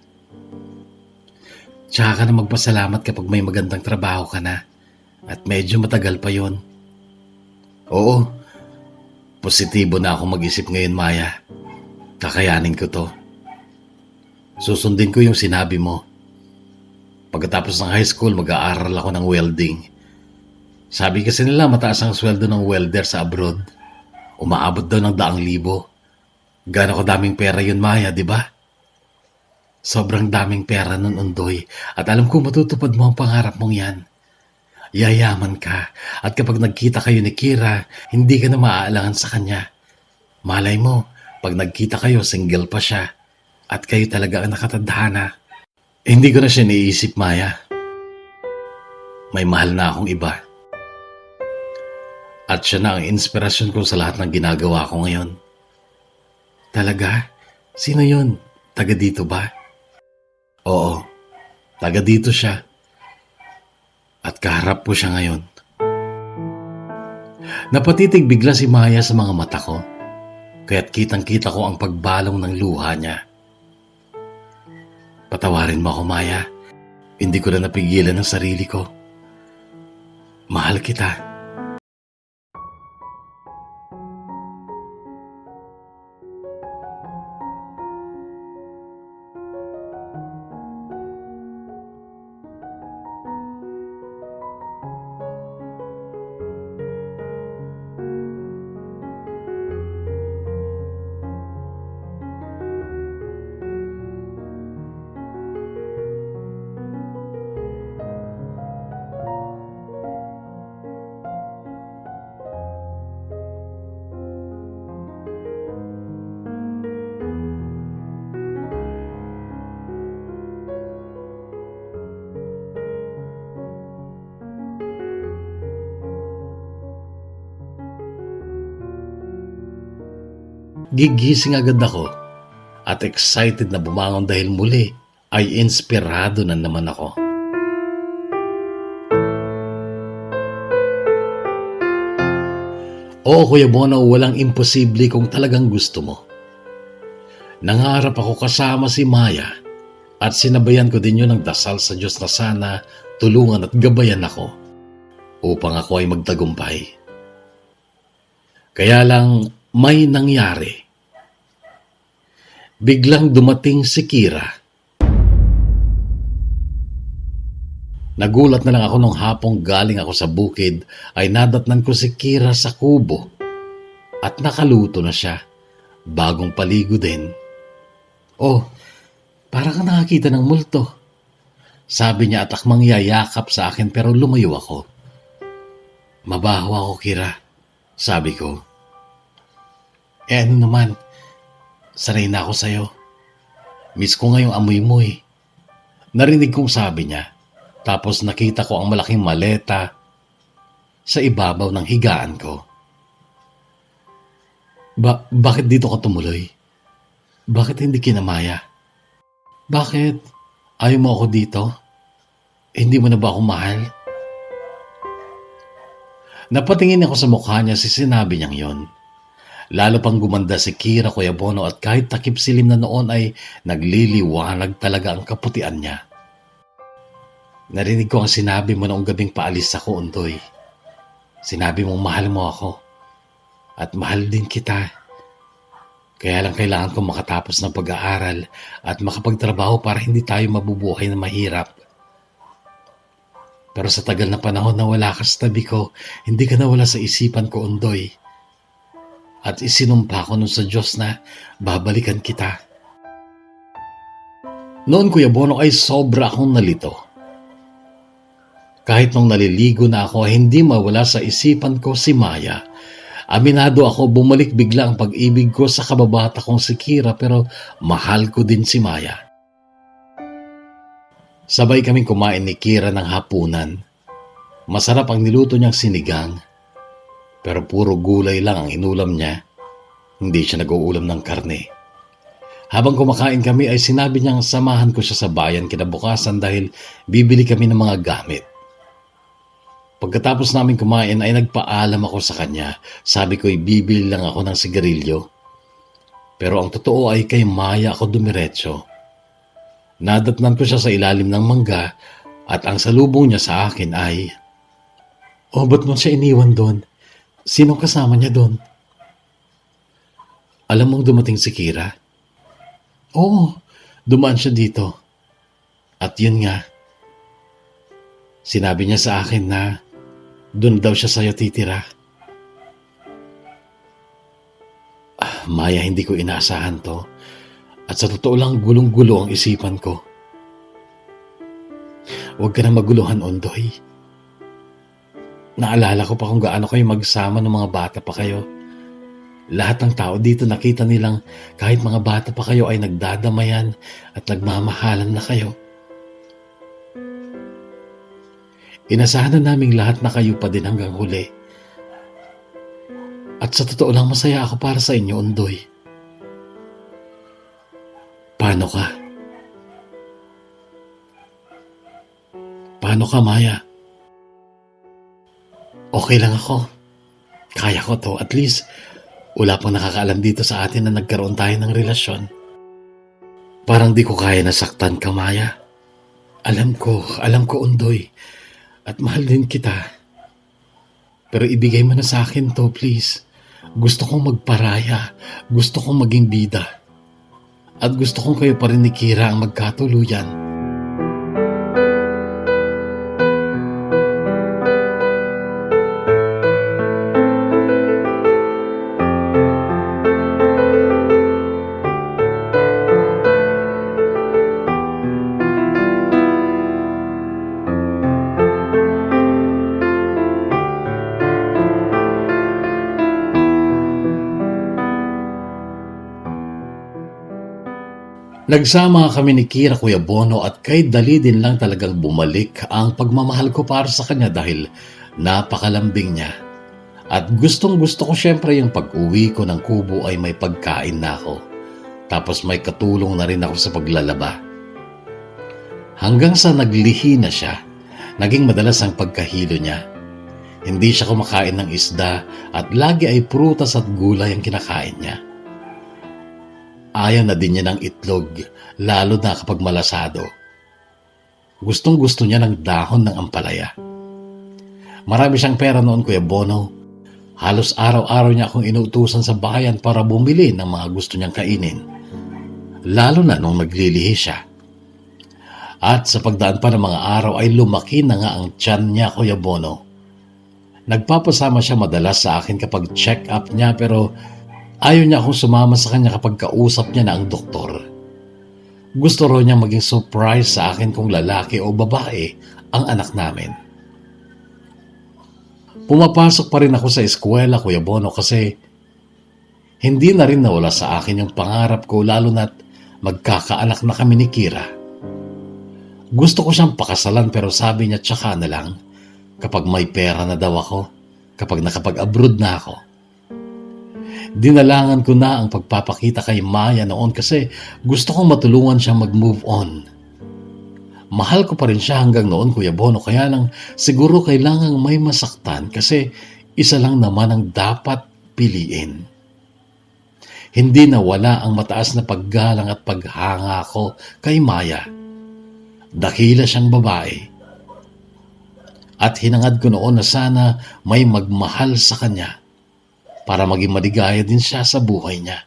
Tsaka ka na magpasalamat kapag may magandang trabaho ka na. At medyo matagal pa yon. Oo. Positibo na ako mag-isip ngayon, Maya. Kakayanin ko to. Susundin ko yung sinabi mo. Pagkatapos ng high school, mag-aaral ako ng welding. Sabi kasi nila mataas ang sweldo ng welder sa abroad. Umaabot daw ng 100,000. Gaano ko daming pera yun, Maya, di ba? Sobrang daming pera nun, Undoy. At alam ko matutupad mo ang pangarap mong yan. Yayaman ka. At kapag nagkita kayo ni Kira, hindi ka na maaalangan sa kanya. Malay mo, pag nagkita kayo, single pa siya. At kayo talaga ang nakatadhana. Hindi ko na siya niisip, Maya. May mahal na akong iba. At siya na ang inspirasyon ko sa lahat ng ginagawa ko ngayon. Talaga? Sino yun? Taga dito ba? Oo, taga dito siya. At kaharap ko siya ngayon. Napatitig bigla si Maya sa mga mata ko, kaya't kitang-kita ko ang pagbalong ng luha niya. Patawarin mo ako, Maya. Hindi ko na napigilan ang sarili ko. Mahal kita. Gigising agad ako at excited na bumangon dahil muli ay inspirado na naman ako. Oo, Kuya Bono, walang imposible kung talagang gusto mo. Nangarap ako kasama si Maya at sinabayan ko din yun ng dasal sa Diyos na sana tulungan at gabayan ako upang ako ay magtagumpay. Kaya lang may nangyari. Biglang dumating si Kira. Nagulat na lang ako nung hapong galing ako sa bukid ay nadatnan ko si Kira sa kubo at nakaluto na siya. Bagong paligo din. Oh, para kang nakakita ng multo. Sabi niya at akmang yayakap sa akin pero lumayo ako. Mabaho ako, Kira. Sabi ko. Ano naman, sanay na ako sa'yo. Miss ko nga yung amoy mo eh. Narinig kong sabi niya, tapos nakita ko ang malaking maleta sa ibabaw ng higaan ko. Bakit dito ka tumuloy? Bakit hindi kinamaya? Bakit? Ayaw mo ako dito? Hindi mo na ba ako mahal? Napatingin ako sa mukha niya sinabi niyang yon. Lalo pang gumanda si Kira, Kuya Bono, at kahit takip silim na noon ay nagliliwanag talaga ang kaputian niya. Narinig ko ang sinabi mo noong gabing paalis ako, Undoy. Sinabi mong mahal mo ako. At mahal din kita. Kaya lang kailangan ko makatapos ng pag-aaral at makapagtrabaho para hindi tayo mabubuhay na mahirap. Pero sa tagal na panahon na wala ka sa tabi ko, hindi ka nawala sa isipan ko, Undoy. At isinumpa ko nun sa Diyos na babalikan kita. Noon, Kuya Bono, ay sobra akong nalito. Kahit nung naliligo na ako, hindi mawala sa isipan ko si Maya. Aminado ako, bumalik bigla ang pag-ibig ko sa kababata kong si Kira, pero mahal ko din si Maya. Sabay kaming kumain ni Kira ng hapunan. Masarap ang niluto niyang sinigang. Pero puro gulay lang ang inulam niya. Hindi siya nag-uulam ng karne. Habang kumakain kami ay sinabi niyang samahan ko siya sa bayan kinabukasan dahil bibili kami ng mga gamit. Pagkatapos namin kumain ay nagpaalam ako sa kanya. Sabi ko ay bibili lang ako ng sigarilyo. Pero ang totoo ay kay Maya ako dumiretso. Nadatnan ko siya sa ilalim ng mangga at ang salubong niya sa akin ay, "Oh, ba't mo siya iniwan doon? Sinong kasama niya doon?" Alam mong dumating si Kira? Oo, dumaan siya dito. At yun nga, sinabi niya sa akin na doon daw siya sa'yo titira. Maya, hindi ko inaasahan to. At sa totoo lang, gulong-gulo ang isipan ko. Huwag ka na maguluhan, Undoy. Naalala ko pa kung gaano kayo magsama ng mga bata pa kayo. Lahat ng tao dito nakita nilang kahit mga bata pa kayo ay nagdadamayan at nagmamahalan na kayo. Inasahan na naming lahat na kayo pa din hanggang huli. At sa totoo lang masaya ako para sa inyo, Undoy. Paano ka? Paano ka, Maya? Okay lang ako. kaya ko to. At least, wala pang nakakaalam dito sa atin na nagkaroon tayo ng relasyon. Parang di ko kaya nasaktan ka, Maya. Alam ko, Undoy. At mahal din kita. Pero ibigay mo na sa akin to, please. Gusto kong magparaya. Gusto kong maging bida. At gusto kong kayo pa rin ni Kira ang magkatuluyan. Nagsama kami ni Kira, Kuya Bono, at kay dali din lang talagang bumalik ang pagmamahal ko para sa kanya dahil napakalambing niya. At gustong gusto ko syempre yung pag-uwi ko ng kubo ay may pagkain na ako. Tapos may katulong na rin ako sa paglalaba. Hanggang sa naglihi na siya, naging madalas ang pagkahilo niya. Hindi siya kumakain ng isda at lagi ay prutas at gulay ang kinakain niya. Ayaw na din niya ng itlog, lalo na kapag malasado. Gustong gusto niya ng dahon ng ampalaya. Marami siyang pera noon, Kuya Bono. Halos araw-araw niya akong inuutusan sa bayan para bumili ng mga gusto niyang kainin. Lalo na nung naglilihi siya. At sa pagdaan pa ng mga araw ay lumaki na nga ang tiyan niya, Kuya Bono. Nagpapasama siya madalas sa akin kapag check-up niya pero ayaw niya akong sumama sa kanya kapag kausap niya na ang doktor. Gusto raw niya maging surprise sa akin kung lalaki o babae ang anak namin. Pumapasok pa rin ako sa eskwela, Kuya Bono, kasi hindi na rin nawala sa akin yung pangarap ko lalo na't magkakaanak na kami ni Kira. Gusto ko siyang pakasalan pero sabi niya tsaka na lang kapag may pera na daw ako, kapag nakapag-abroad na ako. Dinalangan ko na ang pagpapakita kay Maya noon kasi gusto kong matulungan siya mag-move on. Mahal ko pa rin siya hanggang noon, Kuya Bono, kaya lang siguro kailangang may masaktan kasi isa lang naman ang dapat piliin. Hindi nawala ang mataas na paggalang at paghanga ko kay Maya. Dakila siyang babae. At hinangad ko noon na sana may magmahal sa kanya para maging maligaya din siya sa buhay niya.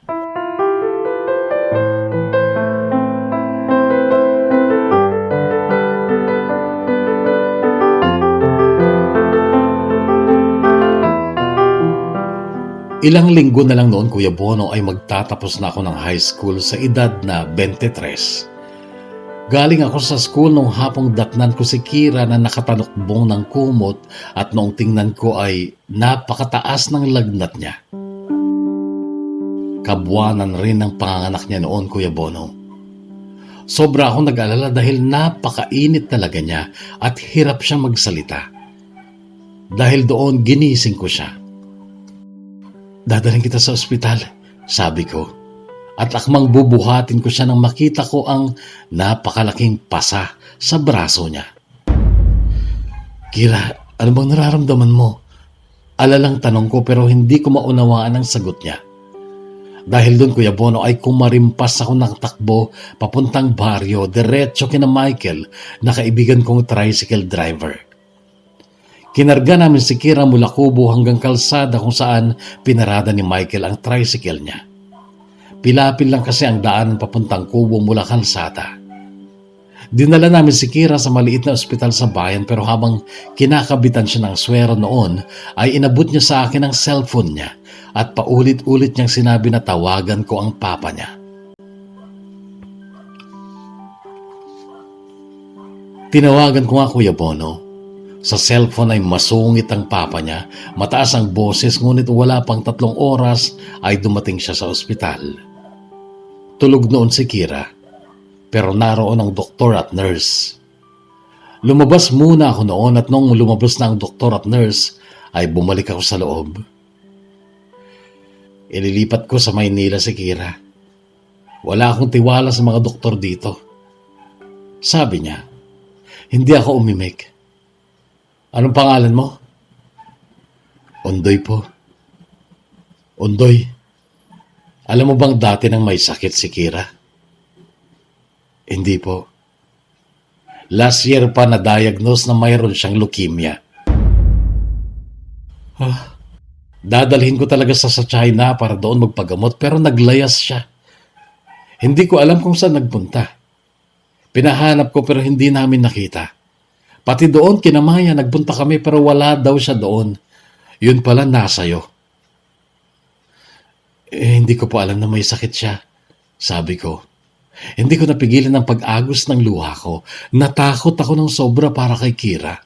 Ilang linggo na lang noon, Kuya Bono, ay magtatapos na ako ng high school sa edad na 23. Galing ako sa school nung hapong datnan ko si Kira na nakatalukbong ng kumot at noong tingnan ko ay napakataas ng lagnat niya. Kabuanan rin ang panganganak niya noon, Kuya Bono. Sobra akong nag-alala dahil napakainit talaga niya at hirap siya magsalita. Dahil doon ginising ko siya. Dadalhin kita sa ospital, sabi ko. At akmang bubuhatin ko siya nang makita ko ang napakalaking pasa sa braso niya. Kira, ano bang nararamdaman mo? Alalang tanong ko pero hindi ko maunawaan ang sagot niya. Dahil doon, Kuya Bono, ay kumarimpas ako ng takbo papuntang baryo, diretso kina Michael na kaibigan kong tricycle driver. Kinarga namin si Kira mula kubo hanggang kalsada kung saan pinarada ni Michael ang tricycle niya. Pilapil lang kasi ang daan papuntang kubo mula kalsada. Dinala namin si Kira sa maliit na ospital sa bayan pero habang kinakabitan siya ng swero noon ay inabot niya sa akin ang cellphone niya at paulit-ulit niyang sinabi na tawagan ko ang papa niya. Tinawagan ko nga, Kuya Bono. Sa cellphone ay masungit ang papa niya, mataas ang boses ngunit wala pang 3 oras ay dumating siya sa ospital. Tulog noon si Kira, pero naroon ang doktor at nurse. Lumabas muna ako noon at nung lumabas na ang doktor at nurse ay bumalik ako sa loob. Ililipat ko sa Maynila si Kira. Wala akong tiwala sa mga doktor dito. Sabi niya, hindi ako umimik. Anong pangalan mo? Undoy po. Undoy, alam mo bang dati nang may sakit si Kira? Hindi po. Last year pa na-diagnose na mayroon siyang leukemia. Dadalhin ko talaga sa China para doon magpagamot pero naglayas siya. Hindi ko alam kung saan nagpunta. Pinahanap ko pero hindi namin nakita. Pati doon kinamaya nagpunta kami pero wala daw siya doon. Yun pala nasa'yo. Hindi ko pa alam na may sakit siya. Sabi ko. Hindi ko napigilan ang pag-agos ng luha ko. Natakot ako ng sobra para kay Kira.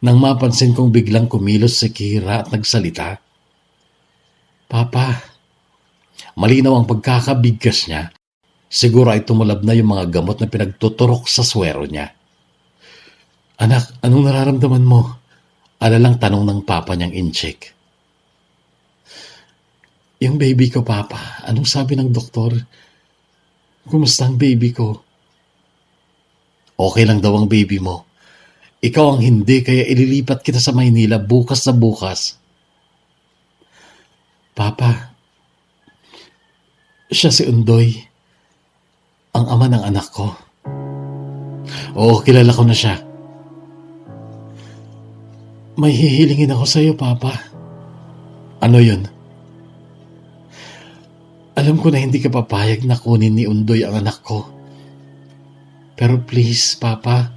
Nang mapansin kong biglang kumilos si Kira at nagsalita. Papa, malinaw ang pagkakabigkas niya. Siguro ay tumulab na yung mga gamot na pinagtuturok sa swero niya. Anak, anong nararamdaman mo? Alalang tanong ng papa niyang incheck. Yung baby ko, Papa. Anong sabi ng doktor? Kumusta ang baby ko? Okay lang daw ang baby mo. Ikaw ang hindi, kaya ililipat kita sa Maynila bukas na bukas. Papa, siya si Undoy. Ang ama ng anak ko. Oo, kilala ko na siya. May hihilingin ako sa iyo, Papa. Ano yun? Alam ko na hindi ka papayag na kunin ni Undoy ang anak ko. Pero please, Papa,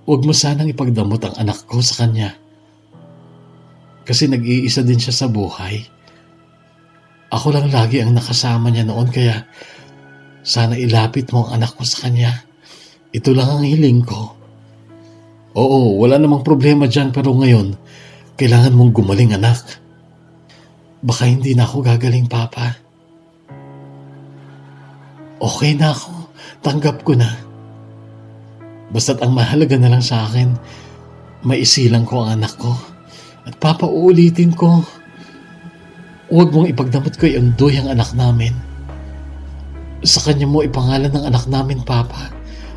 huwag mo sanang ipagdamot ang anak ko sa kanya. Kasi nag-iisa din siya sa buhay. Ako lang lagi ang nakasama niya noon kaya sana ilapit mo ang anak ko sa kanya. Ito lang ang hiling ko. Oo, wala namang problema dyan pero ngayon, kailangan mong gumaling anak. Baka hindi na ako gagaling, Papa. Okay na ako. Tanggap ko na. Basta't ang mahalaga na lang sa akin, maisilang ko ang anak ko. At Papa, uulitin ko. Huwag mong ipagdamot ko Undoy ang anak namin. Sa kanya mo ipangalan ng anak namin, Papa.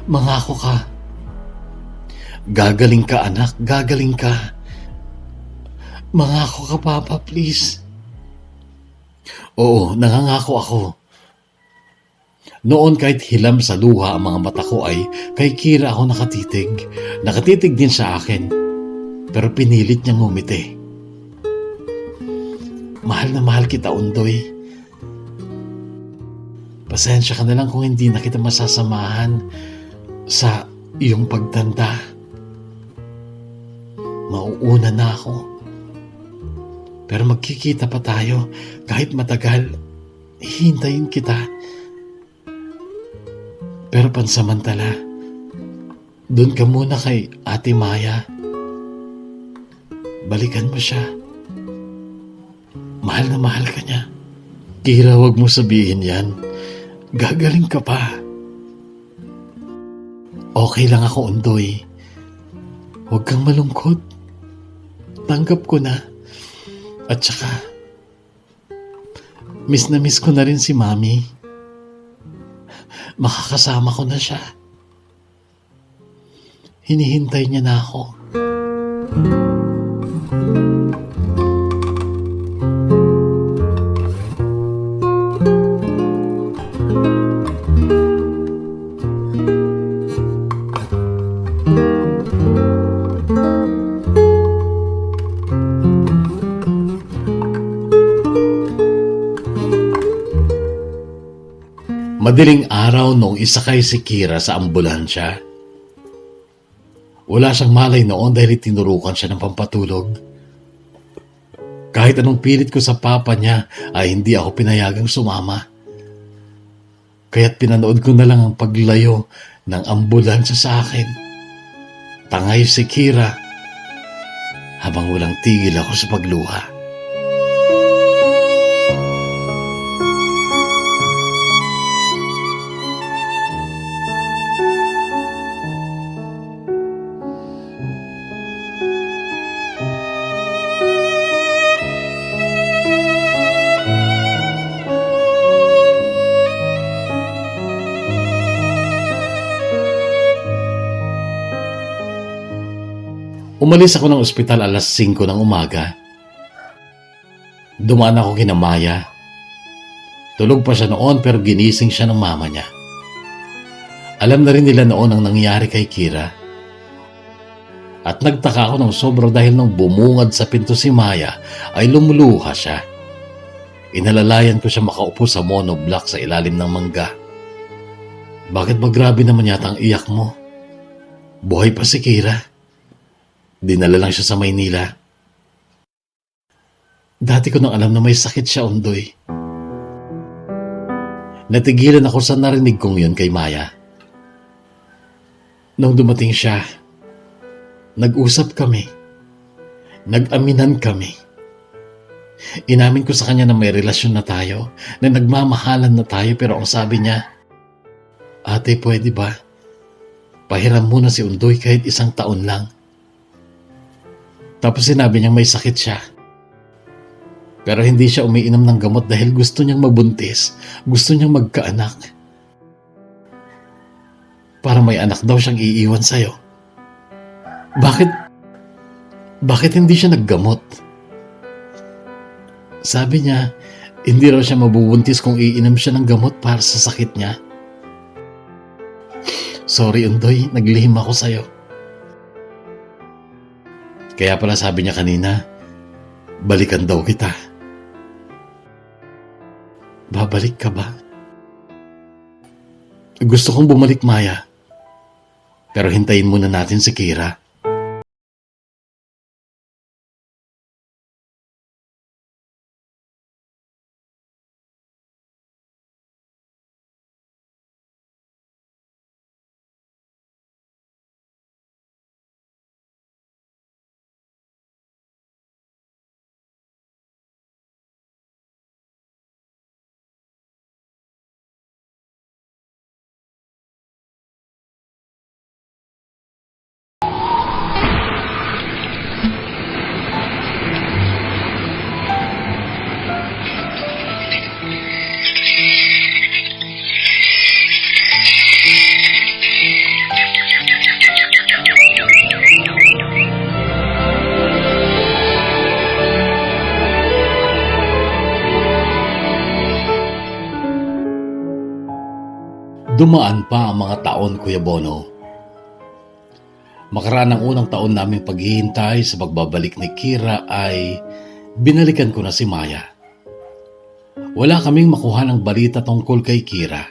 Mangako ka. Gagaling ka, anak. Gagaling ka. Mangako ka, Papa, please. Oo, nangangako ako. Noon kahit hilam sa luha ang mga mata ko ay kay Kira ako nakatitig. Nakatitig din sa akin. Pero pinilit niyang ngumiti. Mahal na mahal kita, Undoy. Pasensya ka na lang kung hindi na kita masasamahan sa iyong pagtanda. Mauuna na ako. Pero magkikita pa tayo kahit matagal. Hintayin kita. Pero pansamantala, doon ka muna kay Ate Maya. Balikan mo siya. Mahal na mahal ka niya. Kira, huwag mo sabihin yan. Gagaling ka pa. Okay lang ako, Undoy. Huwag kang malungkot. Tanggap ko na. At saka, miss na miss ko na rin si Mami. Makakasama ko na siya. Hinihintay niya na ako. Madaling araw noong isakay si Kira sa ambulansya. Wala siyang malay noon dahil tinurukan siya ng pampatulog. Kahit anong pilit ko sa papa niya ay hindi ako pinayagang sumama. Kaya't pinanood ko na lang ang paglayo ng ambulansya sa akin. Tangay si Kira habang walang tigil ako sa pagluha. Umalis ako ng ospital alas 5 ng umaga. Dumaan ako kina Maya. Tulog pa siya noon pero ginising siya ng mama niya. Alam na rin nila noon ang nangyari kay Kira. At nagtaka ako ng sobra dahil nung bumungad sa pinto si Maya ay lumuluha siya. Inalalayan ko siya makaupo sa monoblock sa ilalim ng mangga. Bakit ba grabe naman yata ang iyak mo? Buhay pa si Kira. Dinala lang siya sa Maynila. Dati ko nang alam na may sakit siya, Undoy. Natigilan ako sa narinig kong yun kay Maya. Nung dumating siya, nag-usap kami. Nag-aminan kami. Inamin ko sa kanya na may relasyon na tayo, na nagmamahalan na tayo, pero ang sabi niya, "Ate, pwede ba? Pahiram muna si Undoy kahit 1 taon lang." Tapos sinabi niyang may sakit siya. Pero hindi siya umiinom ng gamot dahil gusto niyang mabuntis, gusto niyang magkaanak. Para may anak daw siyang iiwan sa'yo. Bakit hindi siya naggamot? Sabi niya, hindi raw siya mabubuntis kung iinom siya ng gamot para sa sakit niya. Sorry, Undoy, naglihim ako sa'yo. Kaya pala sabi niya kanina, balikan daw kita. Babalik ka ba? Gusto kong bumalik, Maya. Pero hintayin muna natin si Kira. Dumaan pa ang mga taon, Kuya Bono. Makaraan ng unang taon naming paghihintay sa pagbabalik ni Kira ay binalikan ko na si Maya. Wala kaming makuha ng balita tungkol kay Kira.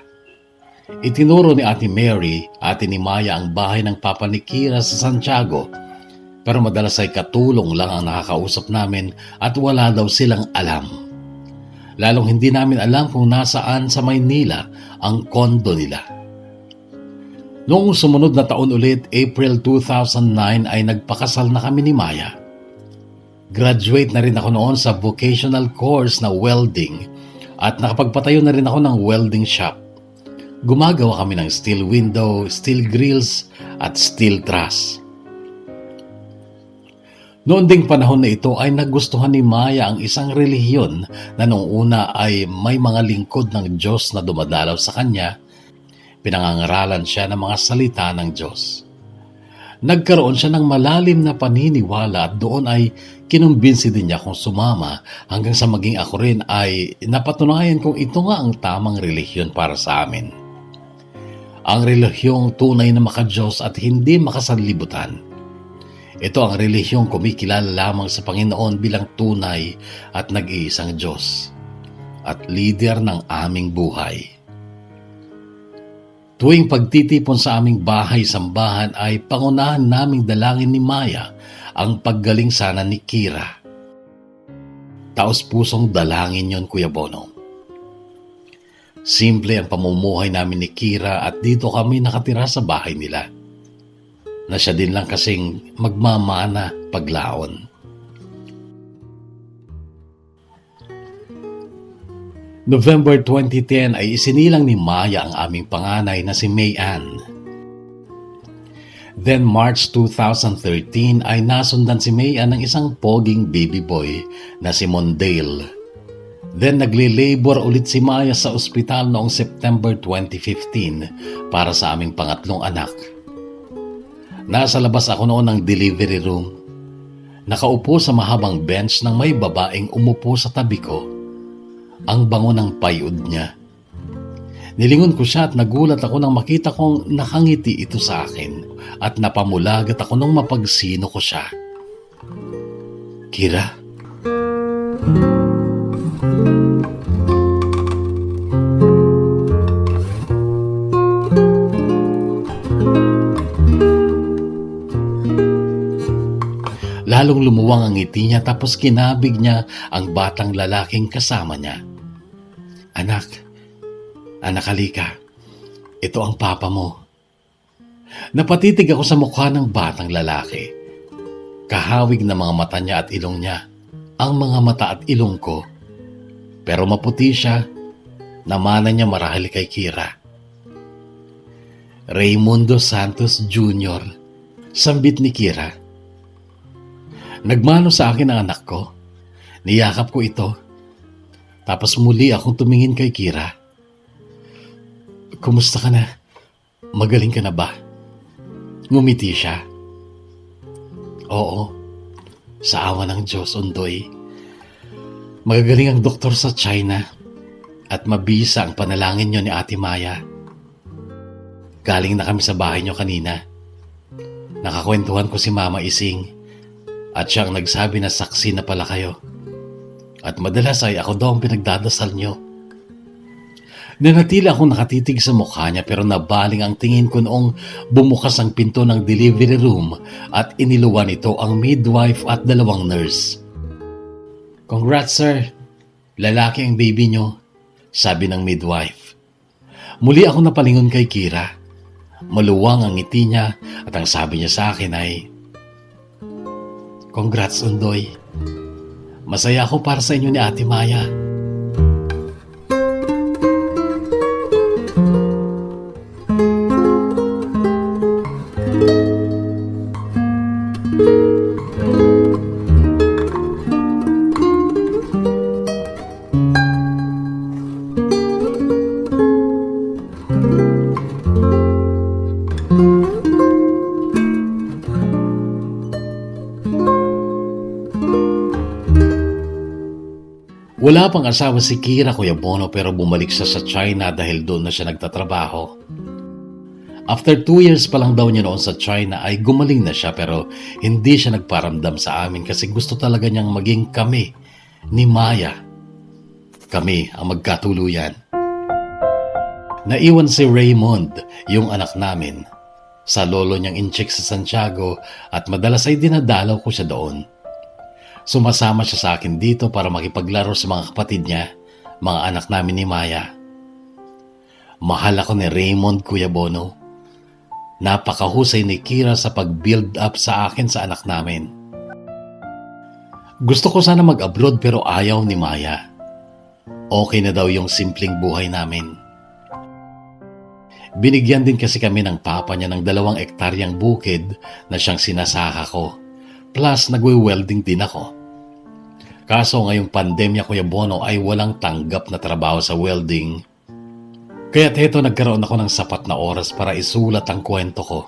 Itinuro ni Ate Mary, ate ni Maya, ang bahay ng papa ni Kira sa Santiago, pero madalas ay katulong lang ang nakakausap namin at wala daw silang alam. Lalong hindi namin alam kung nasaan sa Maynila ang kondo nila. Noong sumunod na taon ulit, April 2009, ay nagpakasal na kami ni Maya. Graduate na rin ako noon sa vocational course na welding at nakapagpatayo na rin ako ng welding shop. Gumagawa kami ng steel window, steel grills at steel truss. Noon ding panahon na ito ay nagustuhan ni Maya ang isang relihiyon na noong una ay may mga lingkod ng Diyos na dumadalaw sa kanya. Pinangangaralan siya ng mga salita ng Diyos. Nagkaroon siya ng malalim na paniniwala at doon ay kinumbinsi din niya kung sumama hanggang sa maging ako rin ay napatunayan kung ito nga ang tamang relihiyon para sa amin. Ang relihiyong tunay na maka-Diyos at hindi makasanlibutan. Ito ang relihiyong kumikilala lamang sa Panginoon bilang tunay at nag-iisang Diyos at leader ng aming buhay. Tuwing pagtitipon sa aming bahay-sambahan ay pangunahan naming dalangin ni Maya ang paggaling sana ni Kira. Taos-pusong dalangin yon, Kuya Bono. Simple ang pamumuhay namin ni Kira at dito kami nakatira sa bahay nila. Na siya din lang kasing magmamana paglaon. November 2010 ay isinilang ni Maya ang aming panganay na si May Ann. Then March 2013 ay nasundan si May Ann ng isang poging baby boy na si Mondale. Then nagli-labor ulit si Maya sa ospital noong September 2015 para sa aming pangatlong anak. Nasa labas ako noon ng delivery room. Nakaupo sa mahabang bench ng may babaeng umupo sa tabi ko. Ang bango ng payud niya. Nilingon ko siya at nagulat ako nang makita kong nakangiti ito sa akin at napamulagat ako nung mapagsino ko siya. Kira? Lalong lumuwang ang ngiti niya tapos kinabig niya ang batang lalaking kasama niya. Anak halika. Ito ang papa mo. Napatitig ako sa mukha ng batang lalaki. Kahawig na mga mata niya at ilong niya. Ang mga mata at ilong ko. Pero maputi siya. Namana niya marahil kay Kira. Raymundo Santos Jr. Sambit ni Kira. Nagmano sa akin ang anak ko. Niyakap ko ito. Tapos muli akong tumingin kay Kira. Kumusta ka na? Magaling ka na ba? Ngumiti siya. Oo. Sa awa ng Diyos, Undoy. Magagaling ang doktor sa China at mabisa ang panalangin niyo ni Ate Maya. Galing na kami sa bahay niyo kanina. Nakakwentuhan ko si Mama Ising at siya ang nagsabi na saksi na pala kayo. At madalas ay ako daw ang pinagdadasal niyo. Nanatili akong nakatitig sa mukha niya pero nabaling ang tingin ko noong bumukas ang pinto ng delivery room at iniluwan ito ang midwife at 2 nurse. Congrats sir, lalaki ang baby niyo, sabi ng midwife. Muli ako napalingon kay Kira. Maluwang ang ngiti niya at ang sabi niya sa akin ay, Congrats Undoy, masaya ako para sa inyo ni Ate Maya. Wala pang asawa si Kira, Kuya Bono, pero bumalik siya sa China dahil doon na siya nagtatrabaho. After 2 years pa lang daw niya noon sa China ay gumaling na siya pero hindi siya nagparamdam sa amin kasi gusto talaga niyang maging kami ni Maya. Kami ang magkatuluyan. Naiwan si Raymond, yung anak namin, sa lolo niyang incheck sa Santiago at madalas ay dinadalaw ko siya doon. Sumasama siya sa akin dito para makipaglaro sa mga kapatid niya, mga anak namin ni Maya. Mahal ako ni Raymond, Kuya Bono. Napakahusay ni Kira sa pag-build up sa akin sa anak namin. Gusto ko sana mag-abroad pero ayaw ni Maya. Okay na daw yung simpleng buhay namin. Binigyan din kasi kami ng papa niya ng 2 ektaryang bukid na siyang sinasaka ko. Plus, nagwe-welding din ako. Kaso ngayong pandemya, Kuya Bono, ay walang tanggap na trabaho sa welding. Kaya't heto nagkaroon ako ng sapat na oras para isulat ang kwento ko.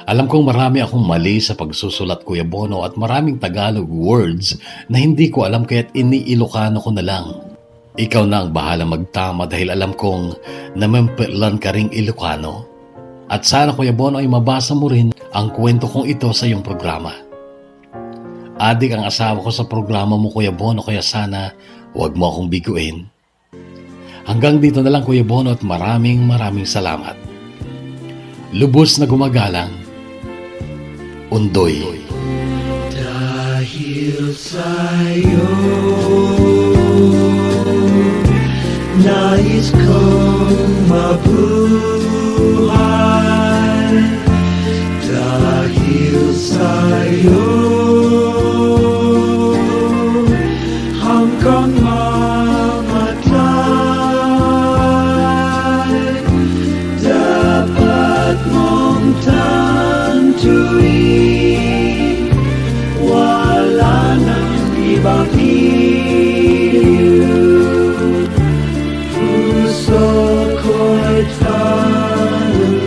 Alam kong marami akong mali sa pagsusulat, Kuya Bono, at maraming Tagalog words na hindi ko alam kaya't iniilokano ko na lang. Ikaw na ang bahala magtama dahil alam kong namempelan ka ring Ilocano. At sana, Kuya Bono, ay mabasa mo rin ang kwento kong ito sa iyong programa. Adik ang asawa ko sa programa mo, Kuya Bono, kaya sana huwag mo akong biguin. Hanggang dito na lang, Kuya Bono, at maraming salamat. Lubos na gumagalang, Undoy. Dahil sa'yo, nais kong mabuhay. Dahil sa'yo, hanggang mamatay, dapat mong tantuin, wala nang ibang iliw. Puso ko'y tanungin,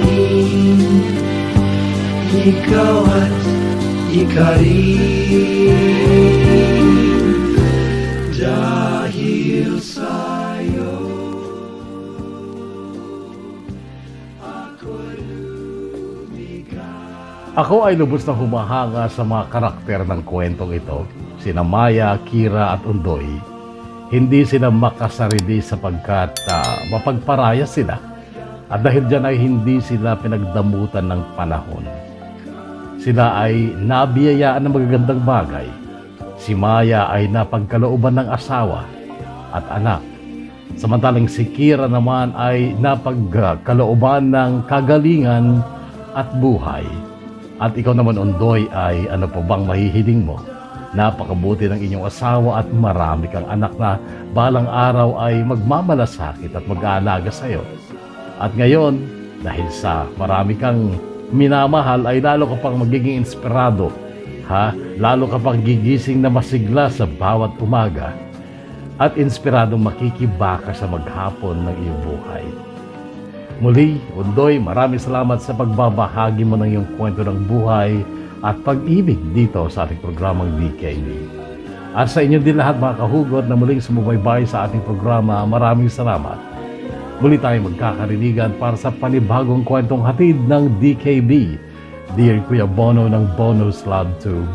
ikaw at ikarin dahil sa'yo ako'y lumikha. Ako ay lubos na humahanga sa mga karakter ng kwentong ito, sina Maya, Kira at Undoy. Hindi sila makasarili sapagkat mapagparaya sila at dahil dyan ay hindi sila pinagdamutan ng panahon. Sila ay nabiyayaan ng magagandang bagay. Si Maya ay napagkalooban ng asawa at anak. Samantalang si Kira naman ay napagkalooban ng kagalingan at buhay. At ikaw naman, Undoy, ay ano pa bang mahihiling mo? Napakabuti ng inyong asawa at marami kang anak na balang araw ay magmamalasakit at mag-aalaga sa iyo. At ngayon, dahil sa marami kang minamahal, ay lalo ka pang magiging inspirado. Lalo ka pang gigising na masigla sa bawat umaga at inspiradong makikibaka sa maghapon ng iyong buhay. Muli, Undoy, maraming salamat sa pagbabahagi mo ng iyong kwento ng buhay at pag-ibig dito sa ating programang DKB. At sa inyo din lahat mga kahugot na muling sumubaybay sa ating programa, maraming salamat. Muli tayong magkakarinigan para sa panibagong kwentong hatid ng DKB, Dear Kuya Bono ng Bonus Love Tube,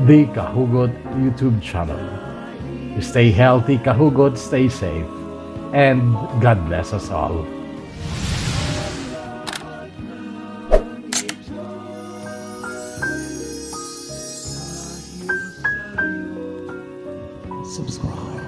The Kahugot YouTube channel. Stay healthy, Kahugot, stay safe, and God bless us all. Subscribe.